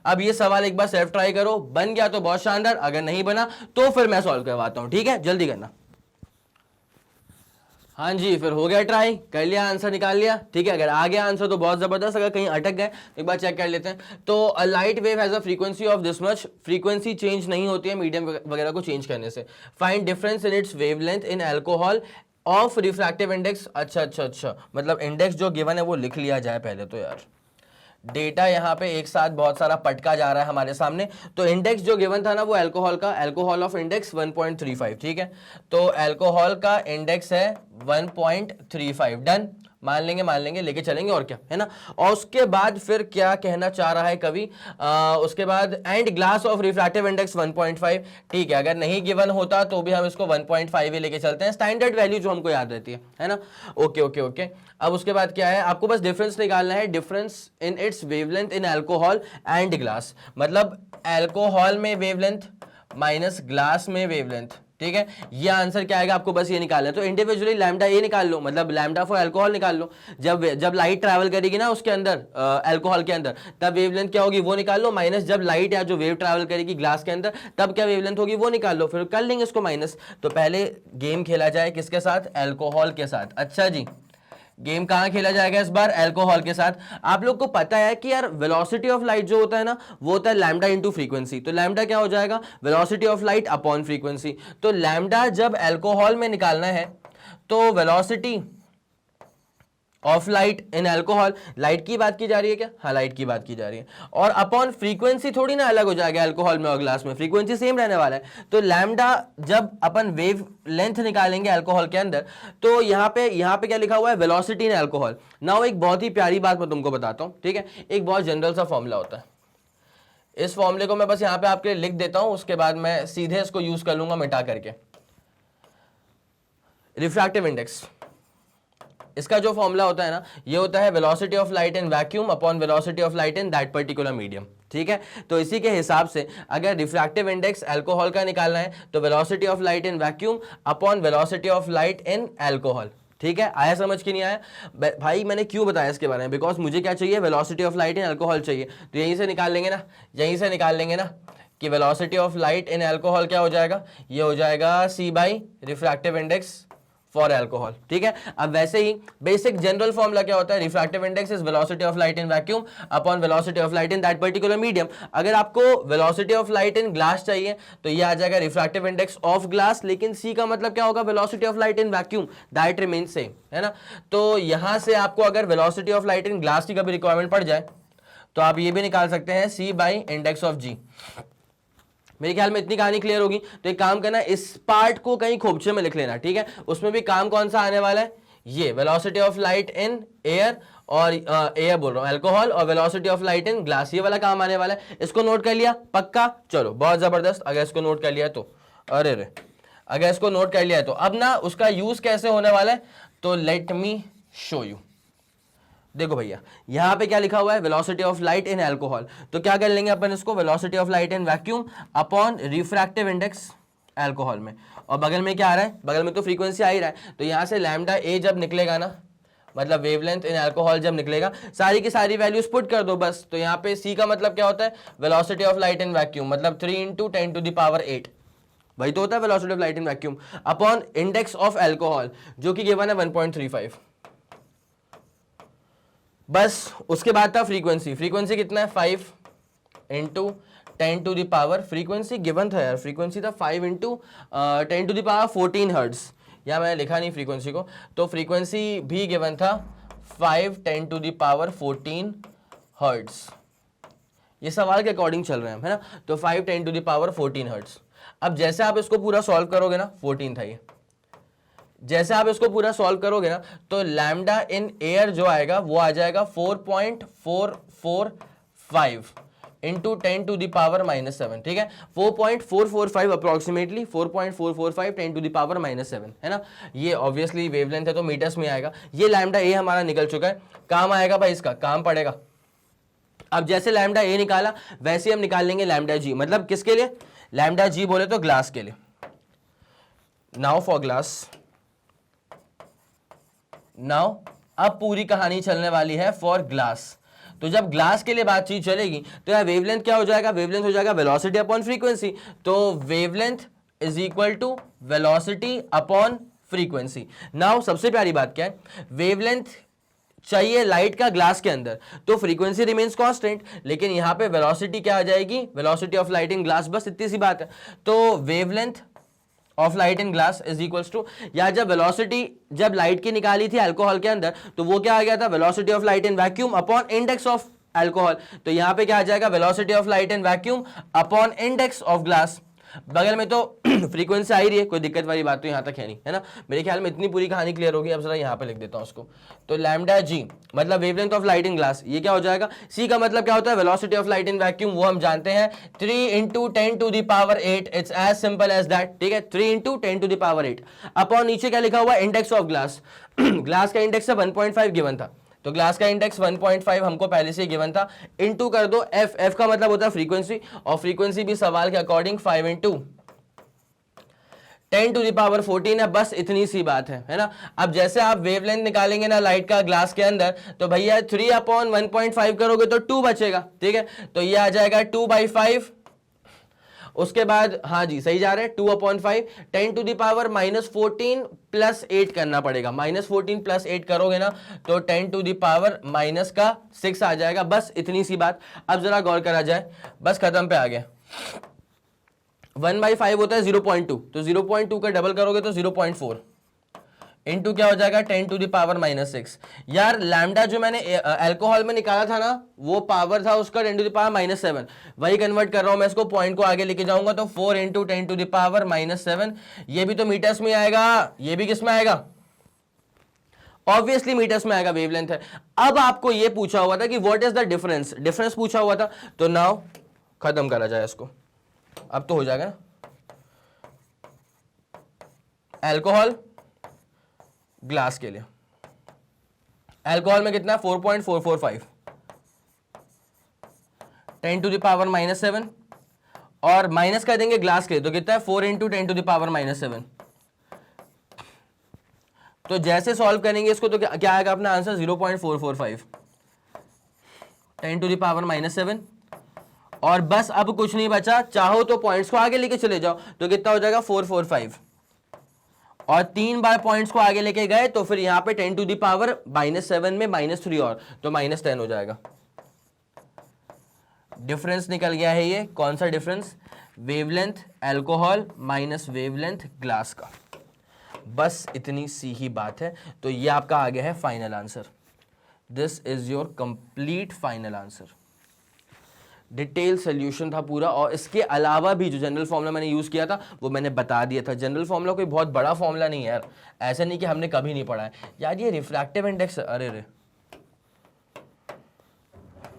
अब ये सवाल एक बार सेल्फ ट्राई करो, बन गया तो बहुत शानदार, अगर नहीं बना तो फिर मैं सॉल्व करवाता हूं, ठीक है। जल्दी करना। हाँ जी, फिर हो गया ट्राई, कर लिया, आंसर निकाल लिया, ठीक है। अगर आ गया आंसर तो बहुत जबरदस्त, अगर कहीं अटक गए एक बार चेक कर लेते हैं। तो a light wave has a frequency of this much, frequency change नहीं होती है मीडियम वगैरह को चेंज करने से। Find difference in its wavelength in alcohol of refractive index. अच्छा, मतलब इंडेक्स जो गिवन है वो लिख लिया जाए पहले तो यार, डेटा यहाँ पे एक साथ बहुत सारा पटका जा रहा है हमारे सामने। तो इंडेक्स जो गिवन था ना वो अल्कोहल का, अल्कोहल ऑफ इंडेक्स 1.35, ठीक है। तो अल्कोहल का इंडेक्स है 1.35, डन, मान लेंगे, लेके चलेंगे और क्या, है ना। और उसके बाद फिर क्या कहना चाह रहा है कवि, उसके बाद and glass of refractive index 1.5, ठीक है। अगर नहीं गिवन होता तो भी हम इसको 1.5 ही लेके चलते हैं, स्टैंडर्ड वैल्यू जो हमको याद रहती है ना। ओके। अब उसके बाद क्या है, आपको बस डिफरेंस निकालना है, difference in its wavelength in alcohol and glass, मतलब अल्कोहल में वेवलेंथ माइनस ग्लास में वेवलेंथ, ठीक है। ये आंसर क्या आएगा आपको बस ये निकालना है। तो इंडिविजुअली लैम्डा ए निकाल लो, मतलब लैम्डा फॉर अल्कोहल निकाल लो। जब लाइट ट्रैवल करेगी ना उसके अंदर, अल्कोहल के अंदर, तब वेवलेंथ क्या होगी वो निकाल लो, माइनस जब लाइट या जो वेव ट्रैवल करेगी ग्लास के अंदर तब क्या वेवलेंथ होगी वो निकाल लो, फिर कर लेंगे इसको माइनस। तो पहले गेम खेला जाए किसके साथ? अल्कोहल के साथ। अच्छा जी, गेम कहां खेला जाएगा इस बार? अल्कोहल के साथ। आप लोग को पता है कि यार वेलोसिटी ऑफ लाइट जो होता है ना वो होता है लैम्डा इनटू फ्रीक्वेंसी। तो लैम्डा क्या हो जाएगा? Velocity of light upon frequency. तो लैम्डा जब अल्कोहल में निकालना है तो velocity of light in alcohol, light की बात की जा रही है क्या? हाँ, लाइट की बात की जा रही है। और अपॉन फ्रीक्वेंसी थोड़ी ना अलग हो जाएगा अल्कोहल में और ग्लास में, फ्रीक्वेंसी सेम रहने वाला है। तो लैम्डा जब अपन वेव लेंथ निकालेंगे अल्कोहल के अंदर तो यहाँ पे क्या लिखा हुआ है? वेलोसिटी इन अल्कोहल। नाउ एक बहुत ही प्यारी बात मैं तुमको बताता हूँ, ठीक है। एक बहुत जनरल सा फॉर्मूला होता है, इस फॉर्मूले को मैं बस यहाँ पे आपके लिए लिख देता हूँ, उसके बाद मैं सीधे इसको यूज कर लूंगा मिटा करके। रिफ्रैक्टिव इंडेक्स, इसका जो फॉर्मूला होता है ना, ये होता है velocity of light in vacuum upon velocity of light in that particular medium, ठीक है। तो इसी के हिसाब से अगर रिफ्रैक्टिव इंडेक्स अल्कोहल का निकालना है तो velocity of light in vacuum upon velocity of light in alcohol, ठीक है। आया समझ के नहीं आया भाई? मैंने क्यों बताया इसके बारे में, बिकॉज मुझे क्या चाहिए, velocity of light in alcohol चाहिए, तो यहीं से निकाल लेंगे ना, यहीं से निकाल लेंगे ना कि velocity of light in alcohol क्या हो जाएगा, ये हो जाएगा C by refractive index for alcohol, ठीक है। अब वैसे ही बेसिक जनरल फॉर्मूला क्या होता है, refractive index is velocity of light in vacuum upon velocity of light in that particular medium. अगर आपको velocity of light in glass चाहिए तो ये आ जाएगा रिफ्रैक्टिव इंडेक्स ऑफ ग्लास, लेकिन C का मतलब क्या होगा, velocity of light in vacuum, that remains same, है ना। तो यहां से आपको अगर velocity of light in glass की कभी रिक्वायरमेंट पड़ जाए तो आप ये भी निकाल सकते हैं C by index of G। मेरे ख्याल में इतनी कहानी क्लियर होगी। तो एक काम करना, इस पार्ट को कहीं खोपचे में लिख लेना, ठीक है। उसमें भी काम कौन सा आने वाला है, ये velocity of light in air और एयर बोल रहा हूं अल्कोहल, और velocity of light in glass, ये वाला काम आने वाला है। इसको नोट कर लिया पक्का, चलो बहुत जबरदस्त। अगर इसको नोट कर लिया तो अरे रे, अगर इसको नोट कर लिया तो अब ना उसका यूज कैसे होने वाला है, तो लेट मी शो यू। देखो भैया यहां पे क्या लिखा हुआ है, velocity of light in alcohol, तो क्या कर लेंगे अपन इसको, velocity of light in vacuum upon refractive index alcohol में, और बगल में क्या आ रहा है, बगल में तो फ्रीक्वेंसी आ ही रहा है, तो यहां से लैम्डा ए जब निकलेगा ना, मतलब वेवलेंथ इन अल्कोहल जब निकलेगा, सारी की सारी वैल्यूज पुट कर दो बस। तो यहाँ पे C का मतलब क्या होता है, velocity of light in vacuum, मतलब 3 × 10⁸, वही तो होता है velocity of light in vacuum, upon index of alcohol जो कि गिवन है 1.35। बस उसके बाद था फ्रीक्वेंसी, फ्रीक्वेंसी कितना है 5 × 10⁻, फ्रीक्वेंसी गिवन था यार, फ्रीक्वेंसी था 5 × 10⁻14 हर्ट्ज, या मैंने लिखा नहीं फ्रीक्वेंसी को, तो फ्रीक्वेंसी भी गिवन था 5 × 10⁻14 हर्ट्ज। ये सवाल के अकॉर्डिंग चल रहे हैं, है ना। तो 5 × 10⁻14 हर्ट्ज। अब जैसे आप इसको पूरा सॉल्व करोगे ना, 14 था ये, जैसे आप इसको पूरा सॉल्व करोगे ना, तो लैम्डा इन एयर जो आएगा वो आ जाएगा 4.445 इंटू 10⁻⁻7, ठीक है। 4.445 अप्रोक्सीमेटली, 4.445 10⁻⁻7, है ना। ये ऑब्वियसली वेवलेंथ है तो मीटर्स में आएगा। ये लैम्डा ए हमारा निकल चुका है, काम आएगा भाई, इसका काम पड़ेगा। अब जैसे लैम्डा ए निकाला वैसे हम निकाल लेंगे लैम्डा जी, मतलब किसके लिए, लैम्डा जी बोले तो ग्लास के लिए। नाउ फॉर ग्लास, नाउ अब पूरी कहानी चलने वाली है फॉर ग्लास। तो जब ग्लास के लिए बातचीत चलेगी तो यार वेवलेंथ क्या हो जाएगा, वेवलेंथ हो जाएगा वेलोसिटी अपॉन फ्रीक्वेंसी। तो wavelength is equal to velocity upon frequency. Now सबसे प्यारी बात क्या है, वेवलेंथ चाहिए लाइट का ग्लास के अंदर, तो फ्रीक्वेंसी रिमेन्स कांस्टेंट, लेकिन यहां पे वेलोसिटी क्या आ जाएगी, velocity of light in glass, बस इतनी सी बात है। तो wavelength of light in glass is equals to, या जब वेलोसिटी जब लाइट की निकाली थी अल्कोहल के अंदर तो वो क्या आ गया था, velocity of light in vacuum upon index of alcohol. तो यहां पे क्या आ जाएगा, velocity of light in vacuum upon index of glass. बगल में तो फ्रीक्वेंसी आ ही रही है, कोई दिक्कत वाली बात तो यहां तक है नहीं, है ना। मेरे ख्याल में इतनी पूरी कहानी क्लियर होगी। अब जरा यहां पे लिख देता हूं उसको। तो लैम्डा जी मतलब wavelength of light in glass, ये क्या हो जाएगा, सी का मतलब क्या होता है, velocity of light in vacuum, वो हम जानते हैं 3 × 10⁸, it's as simple as that, ठीक है। 3 × 10⁸ अपॉन नीचे क्या लिखा हुआ, इंडेक्स ऑफ ग्लास। ग्लास का इंडेक्स 1.5 गिवन था, तो ग्लास का इंडेक्स 1.5 हमको पहले से गिवन था, इनटू कर दो एफ, एफ का मतलब होता है फ्रीक्वेंसी, और फ्रीक्वेंसी भी सवाल के अकॉर्डिंग 5 × 10⁻14 है, बस इतनी सी बात है ना। अब जैसे आप वेवलेंथ निकालेंगे ना लाइट का ग्लास के अंदर, तो भैया 3/1.5 करोगे तो 2 बचेगा, ठीक है। तो ये आ जाएगा 2/5, उसके बाद हाँ जी सही जा रहे हैं, 2/5 10⁻⁻14 + 8 करना पड़ेगा, -14 + 8 करोगे ना तो 10⁻⁻6 आ जाएगा, बस इतनी सी बात। अब जरा गौर करा जाए, बस खत्म पे आ गया। 1/5 होता है 0.2, तो 0.2 का डबल करोगे तो 0.4 इंटू क्या हो जाएगा 10⁻⁻6। यार लैम्डा जो मैंने अल्कोहल में निकाला था ना, वो पावर था उसका 10⁻⁻7, वही कन्वर्ट कर रहा हूं मैं इसको, पॉइंट को आगे लेके जाऊंगा तो 4 × 10⁻⁻7, ये भी तो मीटर्स में आएगा, ये भी किस में आएगा, ऑब्वियसली मीटर्स में आएगा, वेवलेंथ है। अब आपको ये पूछा हुआ था कि what is the difference, difference पूछा हुआ था, तो नाउ खत्म करा जाए इसको, अब तो हो जाएगा ना। अल्कोहल ग्लास के लिए। अल्कोहल में कितना है 4.445, 10⁻⁻7 और माइनस कर देंगे ग्लास के लिए तो कितना है 4 × 10⁻⁻7। तो जैसे सॉल्व करेंगे इसको तो क्या आएगा अपना आंसर 0.445, 10⁻⁻7 और बस अब कुछ नहीं बचा, चाहो तो पॉइंट्स को आगे लेके चले जाओ तो कितना हो जाएगा 445 और 3 बार पॉइंट्स को आगे लेके गए तो फिर यहां पे 10⁻⁻7 में -3 और तो -10 हो जाएगा। डिफरेंस निकल गया है ये, कौन सा difference, wavelength alcohol minus wavelength glass का। बस इतनी सी ही बात है। तो ये आपका आ गया है final answer. This is your complete final answer. Detail solution था पूरा और इसके अलावा भी जो जनरल फॉर्मूला मैंने यूज किया था वो मैंने बता दिया था। जनरल फॉर्मूला कोई बहुत बड़ा फॉर्मूला नहीं है यार, ऐसा नहीं कि हमने कभी नहीं पढ़ा है यार। ये रिफ्रैक्टिव इंडेक्स, अरे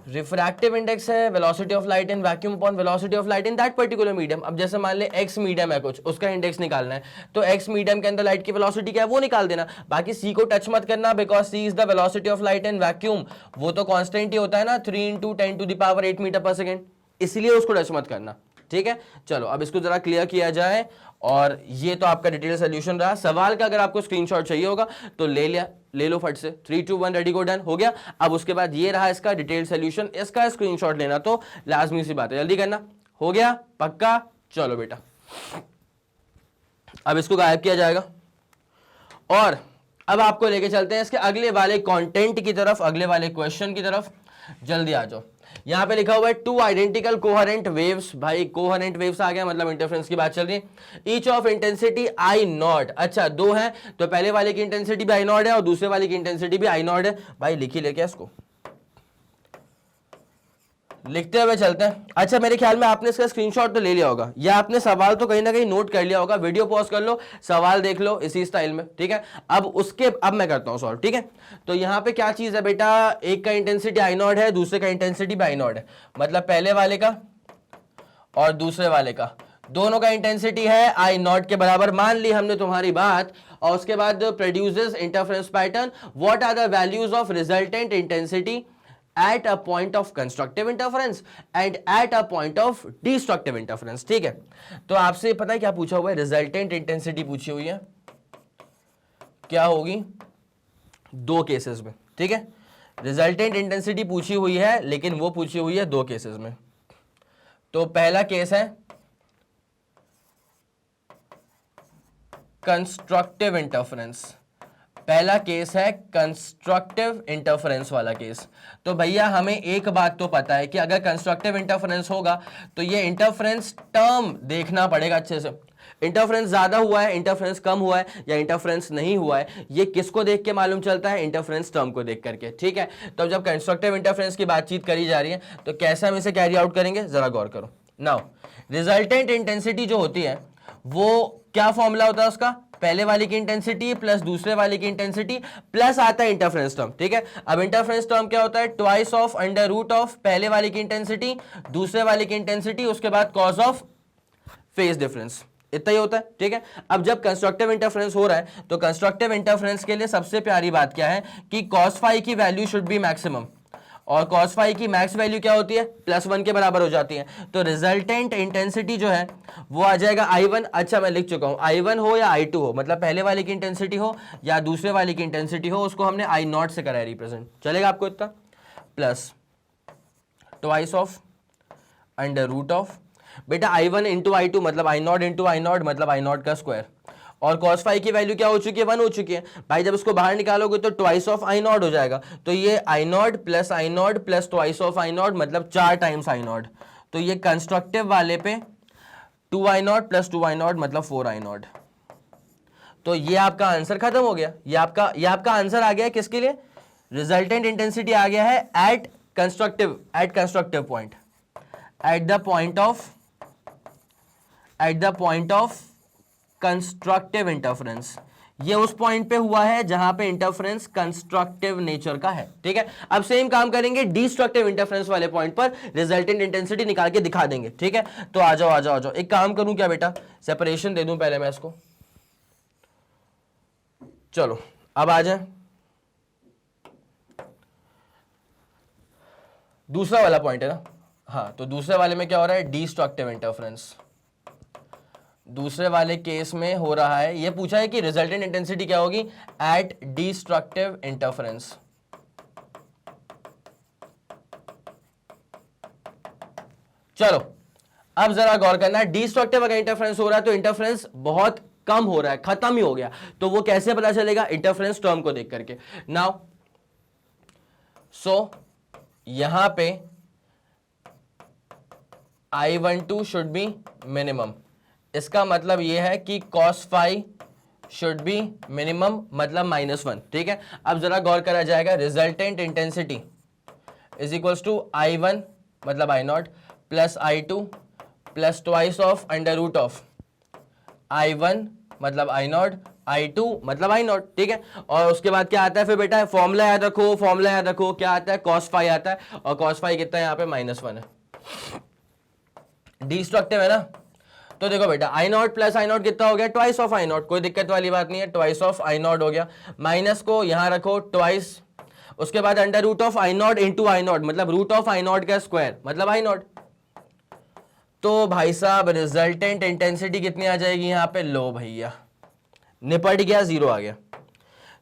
रिफ्रैक्टिव इंडेक्स है velocity of light in vacuum upon velocity of light in that particular medium. अब जैसे मान ले एक्स मीडियम है कुछ, उसका इंडेक्स निकालना है तो एक्स मीडियम के अंदर लाइट की वेलोसिटी क्या है वो निकाल देना। बाकी सी को टच मत करना because c is the velocity of light in vacuum, वो तो कांस्टेंट ही होता है ना 3 × 10⁸ मीटर पर सेकेंड, इसलिए उसको टच मत करना। ठीक है, चलो अब इसको जरा क्लियर किया जाए। और ये तो आपका डिटेल सोल्यूशन रहा। सवाल का अगर आपको स्क्रीनशॉट चाहिए होगा तो ले लो फट से, 3 2 1 रेडी गो डन हो गया। अब उसके बाद ये रहा इसका डिटेल सोल्यूशन, इसका स्क्रीनशॉट लेना तो लाजमी सी बात है, जल्दी करना। हो गया पक्का, चलो बेटा अब इसको गायब किया जाएगा और अब आपको लेके चलते हैं इसके अगले वाले कंटेंट की तरफ, अगले वाले क्वेश्चन की तरफ। जल्दी आ जाओ। यहां पे लिखा हुआ है 2 आइडेंटिकल कोहेरेंट वेव्स। भाई कोहेरेंट वेव्स आ गया, मतलब इंटरफेरेंस की बात चल रही है। Each of intensity I0। अच्छा दो है तो पहले वाले की इंटेंसिटी भी I0 है और दूसरे वाले की इंटेंसिटी भी I0 है। भाई लिखी लेके इसको लिखते हुए चलते हैं। अच्छा मेरे ख्याल में आपने इसका स्क्रीनशॉट तो ले लिया होगा या आपने सवाल तो कहीं ना कहीं नोट कर लिया होगा। वीडियो पॉज कर लो, सवाल देख लो इसी स्टाइल में, ठीक है। अब मैं करता हूं सॉल्व, ठीक है। तो यहां पे क्या चीज है बेटा, एक का इंटेंसिटी I0 है, दूसरे का इंटेंसिटी भी I0 है, मतलब पहले वाले का और दूसरे वाले का दोनों का इंटेंसिटी है I0 के बराबर। मान ली हमने तुम्हारी बात और उसके बाद produces interference pattern. What are the values of resultant intensity at a point of constructive interference and at a point of destructive interference। ठीक है, तो आपसे पता है क्या पूछा हुआ है, रिजल्टेंट इंटेंसिटी पूछी हुई है, क्या होगी दो केसेस में, ठीक है। रिजल्टेंट इंटेंसिटी पूछी हुई है लेकिन वो पूछी हुई है दो केसेस में। तो पहला केस है कंस्ट्रक्टिव इंटरफेरेंस, पहला केस है कंस्ट्रक्टिव इंटरफेरेंस वाला केस। तो भैया हमें एक बात तो पता है कि अगर कंस्ट्रक्टिव इंटरफेरेंस होगा तो ये इंटरफेरेंस टर्म देखना पड़ेगा अच्छे से। इंटरफेरेंस ज्यादा हुआ है, इंटरफेरेंस कम हुआ है या इंटरफेरेंस नहीं हुआ है, ये किसको देख के मालूम चलता है, इंटरफेरेंस टर्म को देख करके, ठीक है। तो जब कंस्ट्रक्टिव इंटरफेरेंस की बातचीत करी जा रही है तो कैसे हम इसे कैरी आउट करेंगे जरा गौर करो। नाउ रिजल्टेंट इंटेंसिटी जो होती है वो क्या फॉर्मूला होता है उसका, पहले वाले की इंटेंसिटी प्लस दूसरे वाले की इंटेंसिटी प्लस आता है इंटरफेरेंस टर्म, ठीक है। अब इंटरफेरेंस टर्म क्या होता है, twice of under root of पहले वाले की इंटेंसिटी दूसरे वाले की इंटेंसिटी उसके बाद कॉज ऑफ फेज डिफरेंस, इतना ही होता है, ठीक है। अब जब कंस्ट्रक्टिव इंटरफेरेंस हो रहा है तो कंस्ट्रक्टिव इंटरफेरेंस के लिए सबसे प्यारी बात क्या है कि कॉस फाई की वैल्यू शुड बी मैक्सिमम और कॉस फाई की मैक्स वैल्यू क्या होती है +1 के बराबर हो जाती है। तो रिजल्टेंट इंटेंसिटी जो है वो आ जाएगा I1। अच्छा मैं लिख चुका हूं, I1 हो या I2 हो, मतलब पहले वाले की इंटेंसिटी हो या दूसरे वाले की इंटेंसिटी हो, उसको हमने I0 से करा है रिप्रेजेंट, चलेगा आपको इतना, plus twice of under root of बेटा I1 × I2 मतलब I0 × I0 मतलब I0 का स्क्वायर, और cos फाई की वैल्यू क्या हो चुकी है 1 हो चुकी है। भाई जब इसको बाहर निकालोगे तो ट्वाइस ऑफ I0 हो जाएगा, तो ये I0 plus twice of I0 मतलब 4 टाइम्स I0। तो ये कंस्ट्रक्टिव वाले पे 2I0 प्लस 2I0 मतलब 4I0। तो ये आपका आंसर खत्म हो गया। ये आपका आंसर आ गया है किसके लिए, रिजल्टेंट इंटेंसिटी आ गया है at constructive point, at the point of constructive interference. ये उस पॉइंट पे हुआ है जहां पे इंटरफेरेंस कंस्ट्रक्टिव नेचर का है, ठीक है। अब सेम काम करेंगे डिस्ट्रक्टिव इंटरफेरेंस वाले पॉइंट पर, रिजल्टेंट इंटेंसिटी निकाल के दिखा देंगे, ठीक है। तो आ जाओ। एक काम करूं क्या बेटा, सेपरेशन दे दूं पहले मैं इसको, चलो अब आ जाए दूसरा वाला पॉइंट है ना, हाँ, तो दूसरे वाले में क्या हो रहा है, डिस्ट्रक्टिव इंटरफेरेंस। दूसरे वाले केस में हो रहा है, ये पूछा है कि रिजल्टेंट इंटेंसिटी क्या होगी एट डिस्ट्रक्टिव इंटरफेरेंस। चलो अब जरा गौर करना है, डिस्ट्रक्टिव अगर इंटरफेरेंस हो रहा है तो इंटरफेरेंस बहुत कम हो रहा है, खत्म ही हो गया, तो वो कैसे पता चलेगा, इंटरफेरेंस टर्म को देख करके। नाउ सो यहां पे I12 शुड बी मिनिमम, इसका मतलब यह है कि cos phi should be minimum, मतलब -1, ठीक है। अब जरा गौर करा जाएगा, resultant intensity is equals to I1 मतलब I0 plus I2 plus twice of under root of I1 मतलब I0, I2 मतलब I0, ठीक है। और उसके बाद क्या आता है फिर बेटा, फॉर्मूला याद रखो, फॉर्मूला याद रखो, क्या आता है, cos फाई आता है, और cos फाई कितना है यहाँ पे -1 है, डिस्ट्रक्टिव है ना। तो देखो बेटा I0 प्लस I0 कितना हो गया, ट्वाइस ऑफ I0, कोई दिक्कत वाली बात नहीं है, ट्वाइस ऑफ I0 हो गया, माइनस को यहां रखो ट्वाइस, उसके बाद under root of I0 into I0 मतलब रूट ऑफ I0 का स्क्वायर मतलब I0। तो भाई साहब रिजल्टेंट इंटेंसिटी कितनी आ जाएगी यहाँ पे, लो भैया निपट गया, जीरो आ गया,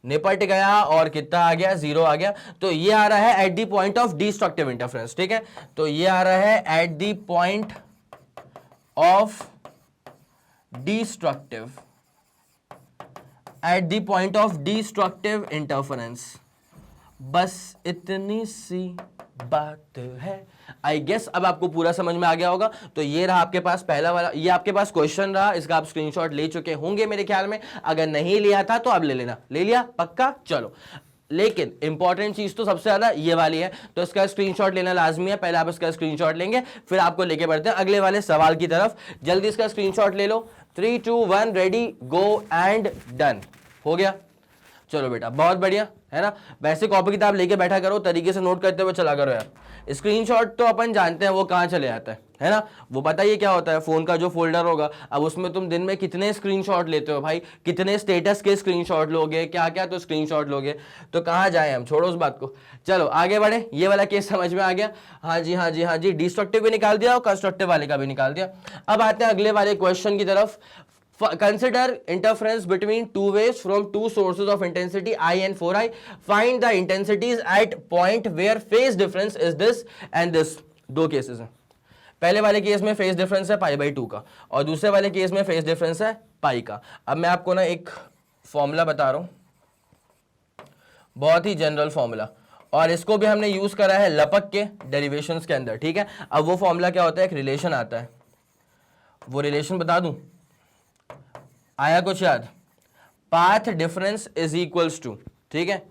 निपट गया, और कितना आ गया, जीरो आ गया। तो ये आ रहा है eight the point of destructive interference, ठीक है। तो ये आ रहा है eight the point of destructive, eight the point of destructive interference, बस इतनी सी बात है। आई गेस अब आपको पूरा समझ में आ गया होगा। तो ये रहा आपके पास पहला वाला, ये आपके पास क्वेश्चन रहा, इसका आप स्क्रीनशॉट ले चुके होंगे मेरे ख्याल में, अगर नहीं लिया था तो अब ले लेना, ले लिया पक्का, चलो। लेकिन इंपॉर्टेंट चीज तो सबसे ज्यादा ये वाली है, तो इसका स्क्रीनशॉट लेना लाजमी है, पहले आप इसका स्क्रीनशॉट लेंगे, फिर आपको लेके बढ़ते हैं अगले वाले सवाल की तरफ। जल्दी इसका स्क्रीनशॉट ले लो, 3 2 1 रेडी गो एंड डन, हो गया। चलो बेटा बहुत बढ़िया है ना, वैसे कॉपी किताब लेके बैठा करो, तरीके से नोट करते हुए चला करो यार। स्क्रीनशॉट तो अपन जानते हैं वो कहाँ चले जाता है ना, वो बताइए क्या होता है, फोन का जो फोल्डर होगा, अब उसमें तुम दिन में कितने स्क्रीनशॉट लेते हो भाई, कितने स्टेटस के स्क्रीनशॉट लोगे, क्या क्या तो स्क्रीनशॉट लोगे, तो कहाँ जाए हम, छोड़ो उस बात को। चलो आगे बढ़े, ये वाला केस समझ में आ गया, हाँ जी हाँ जी हाँ जी, डिस्ट्रक्टिव भी निकाल दिया और कंस्ट्रक्टिव वाले का भी निकाल दिया। अब आते हैं अगले वाले क्वेश्चन की तरफ। Consider interference between two waves from two sources of intensity I and 4I. Find the intensities at point where phase difference is this and this. दो केसेस हैं, पहले वाले केस में फेज डिफरेंस है π/2 का, और दूसरे वाले केस में फेज डिफरेंस है पाई का। अब मैं आपको ना एक फॉर्मूला बता रहा हूं, बहुत ही जनरल फॉर्मूला, और इसको भी हमने यूज करा है लपक के डेरिवेशंस के अंदर, ठीक है। अब वो फॉर्मूला क्या होता है, एक रिलेशन आता है, वो रिलेशन बता दूं, आया कुछ याद, path difference is equals to, ठीक है,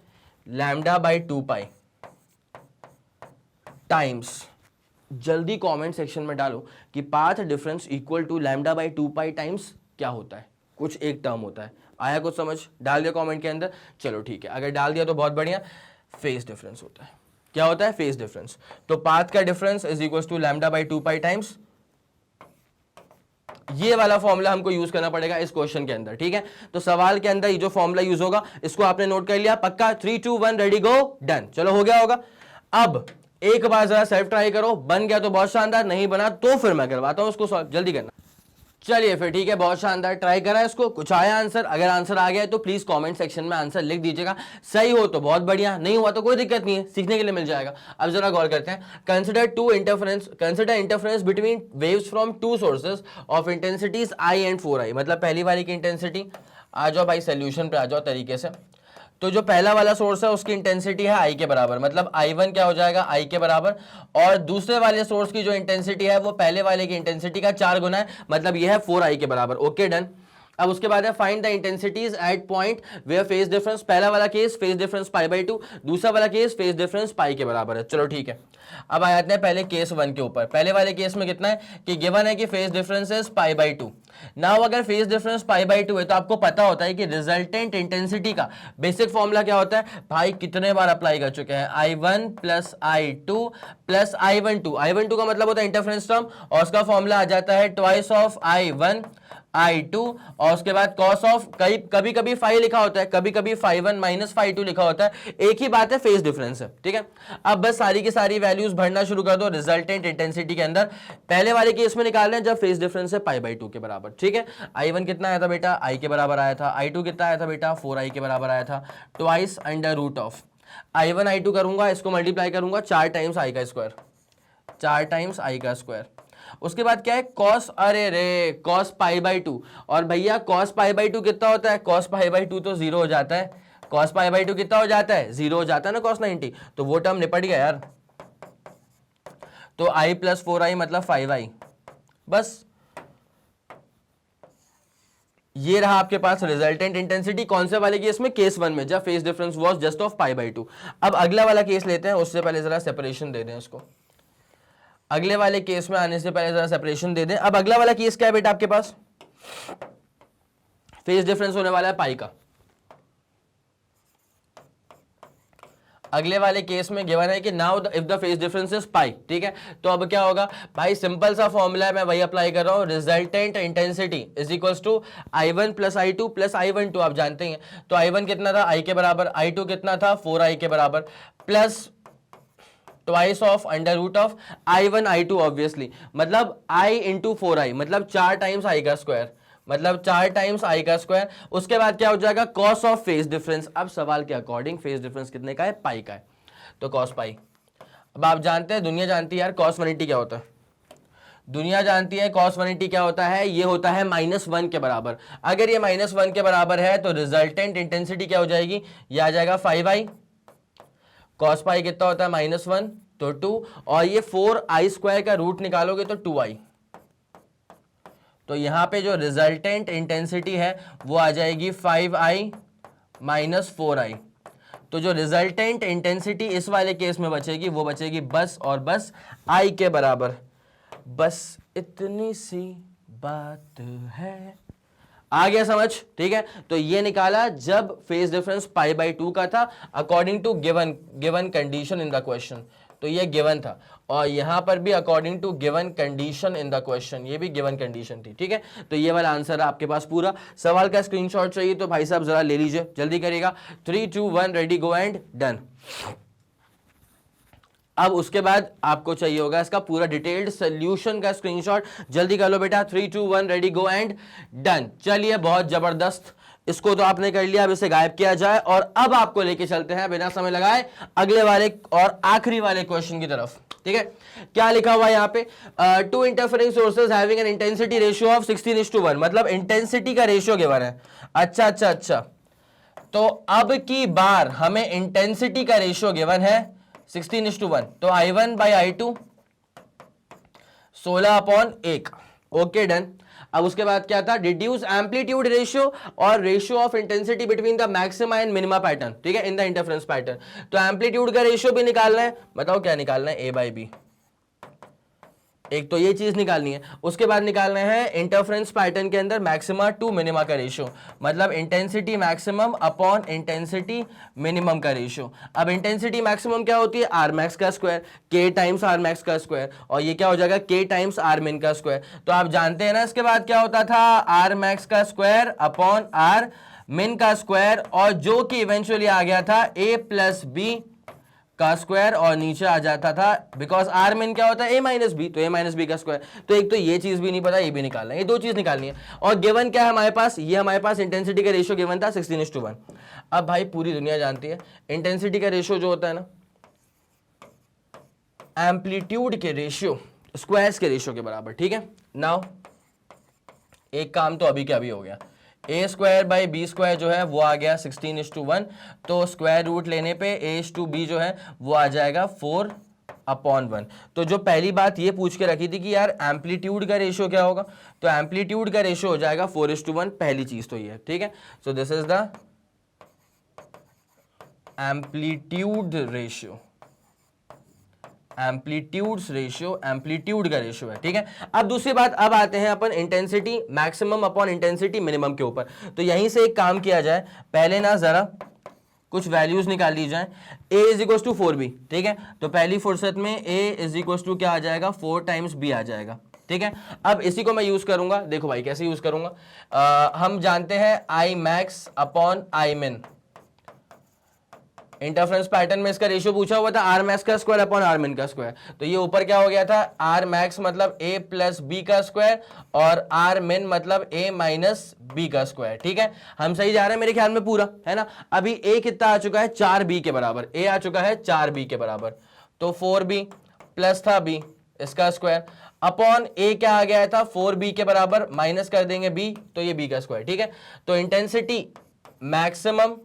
λ/2π टाइम्स, जल्दी कमेंट सेक्शन में डालो कि path difference equal to λ/2π times क्या होता है, कुछ एक टर्म होता है, आया कुछ समझ, डाल दिया कमेंट के अंदर। चलो ठीक है, अगर डाल दिया तो बहुत बढ़िया। फेज डिफरेंस होता है, क्या होता है, फेज डिफरेंस। तो पाथ का difference is equal to λ/2π times, ये वाला फॉर्मूला हमको यूज करना पड़ेगा इस क्वेश्चन के अंदर, ठीक है। तो सवाल के अंदर ये जो फॉर्मूला यूज होगा इसको आपने नोट कर लिया पक्का, 3 2 1 रेडी गो डन, चलो हो गया होगा। अब एक बार जरा सेल्फ ट्राई करो, बन गया तो बहुत शानदार, नहीं बना तो फिर मैं करवाता हूं उसको सॉल्व, जल्दी करना। चलिए फिर ठीक है, बहुत शानदार, ट्राई करा इसको, कुछ आया आंसर, अगर आंसर आ गया तो प्लीज कमेंट सेक्शन में आंसर लिख दीजिएगा, सही हो तो बहुत बढ़िया, नहीं हुआ तो कोई दिक्कत नहीं है, सीखने के लिए मिल जाएगा। अब जरा गौर करते हैं, consider interference between waves from two sources of intensities I and 4I, मतलब पहली वाली की इंटेंसिटी, आ जाओ भाई सोल्यूशन पे आ जाओ तरीके से। तो जो पहला वाला सोर्स है उसकी इंटेंसिटी है I के बराबर, मतलब I1 क्या हो जाएगा, I के बराबर, और दूसरे वाले सोर्स की जो इंटेंसिटी है वो पहले वाले की इंटेंसिटी का 4 गुना है, मतलब ये है 4I के बराबर, ओके डन। अब उसके बाद है find the intensities at point where phase difference, पहला वाला केस फेज डिफरेंस π/2, दूसरा वाला केस फेज डिफरेंस पाई के बराबर है, चलो ठीक है। अब आ जाते हैं पहले केस 1 के ऊपर, पहले वाले केस में कितना है कि गिवन है कि फेज डिफरेंस इज π/2। नाउ अगर फेज डिफरेंस π/2 है तो आपको पता होता है कि रिजल्टेंट इंटेंसिटी का बेसिक फॉर्मूला क्या होता है भाई, कितने बार अप्लाई कर चुके हैं, I1 plus I2 plus I12 का मतलब होता है इंटरफेरेंस टर्म, और उसका फॉर्मूला आ जाता है ट्वाइस ऑफ I1 I2 और उसके बाद cos ऑफ कभी कभी फाई लिखा होता है, कभी कभी φ1 माइनस φ2 लिखा होता है, एक ही बात है, फेज डिफरेंस है, ठीक है। अब बस सारी की सारी वैल्यूज भरना शुरू कर दो रिजल्टेंट इंटेंसिटी के अंदर। पहले वाले केस में निकाल रहे हैं जब फेज डिफरेंस है π/2 के बराबर, ठीक है। I1 कितना आया था बेटा, I के बराबर आया था। I2 कितना आया था बेटा, 4I के बराबर आया था, twice under root of I1 I2 करूंगा, इसको मल्टीप्लाई करूंगा 4 टाइम्स I का स्क्वायर, 4 टाइम्स I का स्क्वायर। उसके बाद क्या है, cos, अरे रे cos π/2, और भैया cos π/2 कितना होता है, cos π/2 तो 0 हो जाता है, cos π/2 कितना हो जाता है, 0 हो जाता है ना cos 90, तो वो टर्म निपट गया यार। तो I प्लस 4I मतलब 5I, बस ये रहा आपके पास रिजल्टेंट इंटेंसिटी। कौन से वाले केस में, केस 1 में, जब phase difference was just of π/2। अब अगला वाला केस लेते हैं, उससे पहले जरा सेपरेशन दे दें इसको, अगले वाले केस में आने से पहले जरा सेपरेशन दे दें। अब अगला वाला केस क्या है बेटा आपके पास, फेज डिफरेंस होने वाला है पाई का। अगले वाले केस में गिवन है कि now if the phase difference is pi, ठीक है। तो अब क्या होगा भाई, सिंपल सा फॉर्मूला है, मैं वही अप्लाई कर रहा हूं, resultant intensity is equals to I1 plus I2 plus I12, आप जानते हैं। तो I1 कितना था, I के बराबर, I2 कितना था, 4I के बराबर, plus twice of under root of I1 I2 obviously, मतलब I इंटू 4I, मतलब 4 टाइम्स I का स्क्वायर, मतलब 4 टाइम्स I का स्क्वायर। उसके बाद क्या हो जाएगा, कॉस ऑफ फेज डिफरेंस। अब सवाल के अकॉर्डिंग फेज डिफरेंस कितने का है, पाई का है, तो कॉस पाई। अब आप जानते हैं, दुनिया जानती है यार कॉस 180 क्या होता है, दुनिया जानती है कॉस 180 क्या होता है, ये होता है -1 के बराबर। अगर ये -1 के बराबर है तो रिजल्टेंट इंटेंसिटी क्या हो जाएगी, ये आ जाएगा 5I, कॉस पाई कितना होता है -1 तो 2, और ये 4I स्क्वायर का रूट निकालोगे तो 2I। तो यहां पे जो रिजल्टेंट इंटेंसिटी है वो आ जाएगी 5I माइनस 4I। तो जो रिजल्टेंट इंटेंसिटी इस वाले केस में बचेगी वो बचेगी बस और बस I के बराबर। बस इतनी सी बात है, आ गया समझ, ठीक है। तो ये निकाला जब फेज डिफरेंस π/2 का था according to given condition in the question, तो ये गिवन था, और यहां पर भी according to given condition in the question, ये भी गिवन कंडीशन थी, ठीक है। तो ये वाला आंसर है आपके पास पूरा। सवाल का स्क्रीनशॉट चाहिए तो भाई साहब जरा ले लीजिए, जल्दी करिएगा। 3 2 1 रेडी गो एंड डन। अब उसके बाद आपको चाहिए होगा इसका पूरा डिटेल्ड सॉल्यूशन का स्क्रीनशॉट, जल्दी कर लो बेटा। 3 2 1 रेडी गो एंड डन। चलिए बहुत जबरदस्त, इसको तो आपने कर लिया, अब इसे गायब किया जाए, और अब आपको लेके चलते हैं बिना समय लगाए अगले वाले और आखिरी वाले क्वेश्चन की तरफ, ठीक है। क्या लिखा हुआ है यहाँ पे, 2 interfering sources having an intensity ratio of 16:1, मतलब इंटेंसिटी का रेशियो गिवन है। अच्छा, तो अब की बार हमें इंटेंसिटी का रेशियो गिवन है 16:1, तो I1/I2 16/1, ओके डन। अब उसके बाद क्या था, डिड्यूस एम्पलीट्यूड रेशियो और ratio of intensity between the maxima and minima pattern, ठीक है, इन द इंटरफेरेंस पैटर्न। तो एम्पलीट्यूड का रेशियो भी निकालना है, बताओ क्या निकालना है, A/B, एक तो ये चीज निकालनी है। उसके बाद निकालना है इंटरफेरेंस पैटर्न के अंदर मैक्सिमा टू मिनिमा का रेशियो, मतलब intensity maximum upon intensity minimum का रेशियो। अब इंटेंसिटी मैक्सिमम क्या होती है, आर मैक्स का स्क्वायर, के टाइम्स आर मैक्स का स्क्वायर, और ये क्या हो जाएगा, के टाइम्स आर मिन का स्क्वायर। तो आप जानते हैं ना इसके बाद क्या होता था, आर मैक्स का स्क्वायर अपॉन आर मिन का स्क्वायर, और जो कि इवेंचुअली आ गया था a प्लस बी का स्क्वायर, और नीचे आ जाता था बिकॉज आर मिन क्या होता है, a माइनस बी, तो a माइनस बी का स्क्वायर। तो एक तो ये चीज भी नहीं पता, ये भी निकालना है, ये दो चीज निकालनी है। और गिवन क्या है हमारे पास, ये हमारे पास इंटेंसिटी का रेशियो गिवन था 16:1। अब भाई पूरी दुनिया जानती है इंटेंसिटी का रेशियो जो होता है ना, एम्पलीट्यूड के रेशियो स्क्वायर्स के रेशियो के बराबर, ठीक है। नाउ एक काम तो अभी के अभी हो गया, a square by b square जो है वो आ गया 16:1, तो स्क्वायर रूट लेने पे a/b जो है वो आ जाएगा 4/1। तो जो पहली बात ये पूछ के रखी थी कि यार एम्पलीट्यूड का रेशियो क्या होगा, तो एम्पलीट्यूड का रेशियो हो जाएगा 4:1, पहली चीज तो ये है, ठीक है। So this is the amplitude ratio, amplitudes ratio, amplitude का रेशियो है, ठीक है। अब दूसरी बात, अब आते हैं अपन intensity maximum upon intensity minimum के ऊपर। तो यहीं से एक काम किया जाए, पहले ना जरा कुछ वैल्यूज निकाल ली जाए। a is equal to 4b, ठीक है। तो पहली फुर्सत में a इज इक्वल टू क्या आ जाएगा, 4 टाइम्स b आ जाएगा, ठीक है। अब इसी को मैं यूज करूंगा, देखो भाई कैसे यूज करूंगा। हम जानते हैं आई मैक्स अपॉन आई मिन, इंटरफ्रेंस पैटर्न में इसका रेशियो पूछा हुआ था आर मैक्स का स्क्वायर अपॉन आर मिन का स्क्वायर, तो ये ऊपर क्या हो गया था, आर मैक्स मतलब ए प्लस बी का स्क्वायर और आर मिन मतलब ए माइनस बी का स्क्वायर। ठीक है, हम सही जा रहे हैं मेरे ख्याल में पूरा, है ना। अभी ए कितना आ चुका है, 4b के बराबर, ए आ चुका है 4b के बराबर, तो 4b प्लस था b इसका स्क्वायर अपॉन ए क्या आ गया था 4b के बराबर, माइनस कर देंगे b तो ये b का स्क्वायर। ठीक है, तो intensity maximum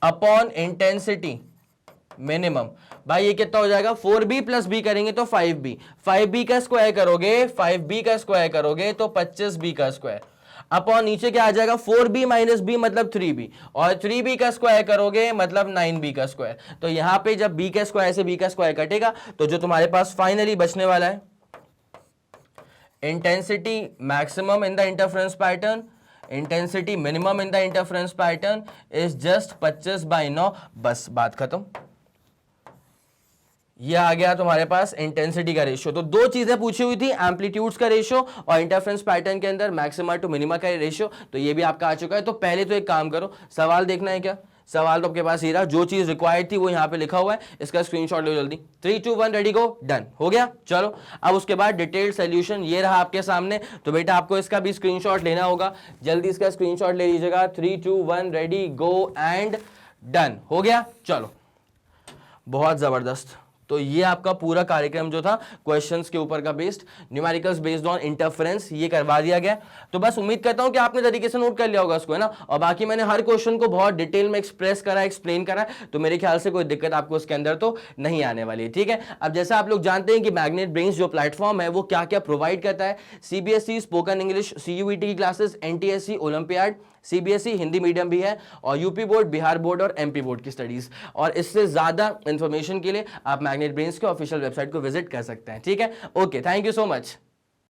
upon intensity minimum, भाई ये कितना हो जाएगा 4b प्लस b करेंगे तो 5b, 5b का स्क्वायर करोगे 5b का स्क्वायर करोगे तो 25b का स्क्वायर अपॉन नीचे क्या आ जाएगा 4b माइनस b मतलब 3b, और 3b का स्क्वायर करोगे मतलब 9b का स्क्वायर। तो यहां पे जब b का स्क्वायर से b का स्क्वायर कटेगा तो जो तुम्हारे पास फाइनली बचने वाला है intensity maximum in the interference pattern, intensity minimum in the interference pattern is just 25/9, बस बात खत्म। ये आ गया तुम्हारे पास इंटेंसिटी का रेशियो। तो दो चीजें पूछी हुई थी, एम्पलीट्यूड्स का रेशियो और इंटरफेरेंस पैटर्न के अंदर मैक्सिमा टू मिनिमा का रेशियो, तो ये भी आपका आ चुका है। तो पहले तो एक काम करो, सवाल देखना है क्या, सवाल तो आपके पास ही रहा, जो चीज रिक्वायर्ड थी वो यहाँ पे लिखा हुआ है, इसका स्क्रीनशॉट लो जल्दी। 3 2 1 रेडी गो, डन हो गया। चलो अब उसके बाद डिटेल्ड सोल्यूशन ये रहा आपके सामने, तो बेटा आपको इसका भी स्क्रीनशॉट लेना होगा, जल्दी इसका स्क्रीनशॉट ले लीजिएगा। 3 2 1 रेडी गो एंड डन हो गया। चलो बहुत जबरदस्त, तो ये आपका पूरा कार्यक्रम जो था क्वेश्चंस के ऊपर का based, numericals based on interference, ये करवा दिया गया। तो बस उम्मीद करता हूं कि आपने तरीके से नोट कर लिया होगा उसको, है ना। और बाकी मैंने हर क्वेश्चन को बहुत डिटेल में एक्सप्रेस करा, एक्सप्लेन करा, तो मेरे ख्याल से कोई दिक्कत आपको उसके अंदर तो नहीं आने वाली है। ठीक है, अब जैसा आप लोग जानते हैं कि मैग्नेट ब्रेन्स जो प्लेटफॉर्म है वो क्या क्या प्रोवाइड करता है, सीबीएसई स्पोकन इंग्लिश, सीयूईटी की classes, NTSC olympiad, CBSE Hindi medium भी है, और यूपी बोर्ड, बिहार बोर्ड और एमपी बोर्ड की स्टडीज। और इससे ज्यादा इंफॉर्मेशन के लिए आप मैग्नेट ब्रेन्स के ऑफिशियल वेबसाइट को विजिट कर सकते हैं। ठीक है, okay, thank you so much.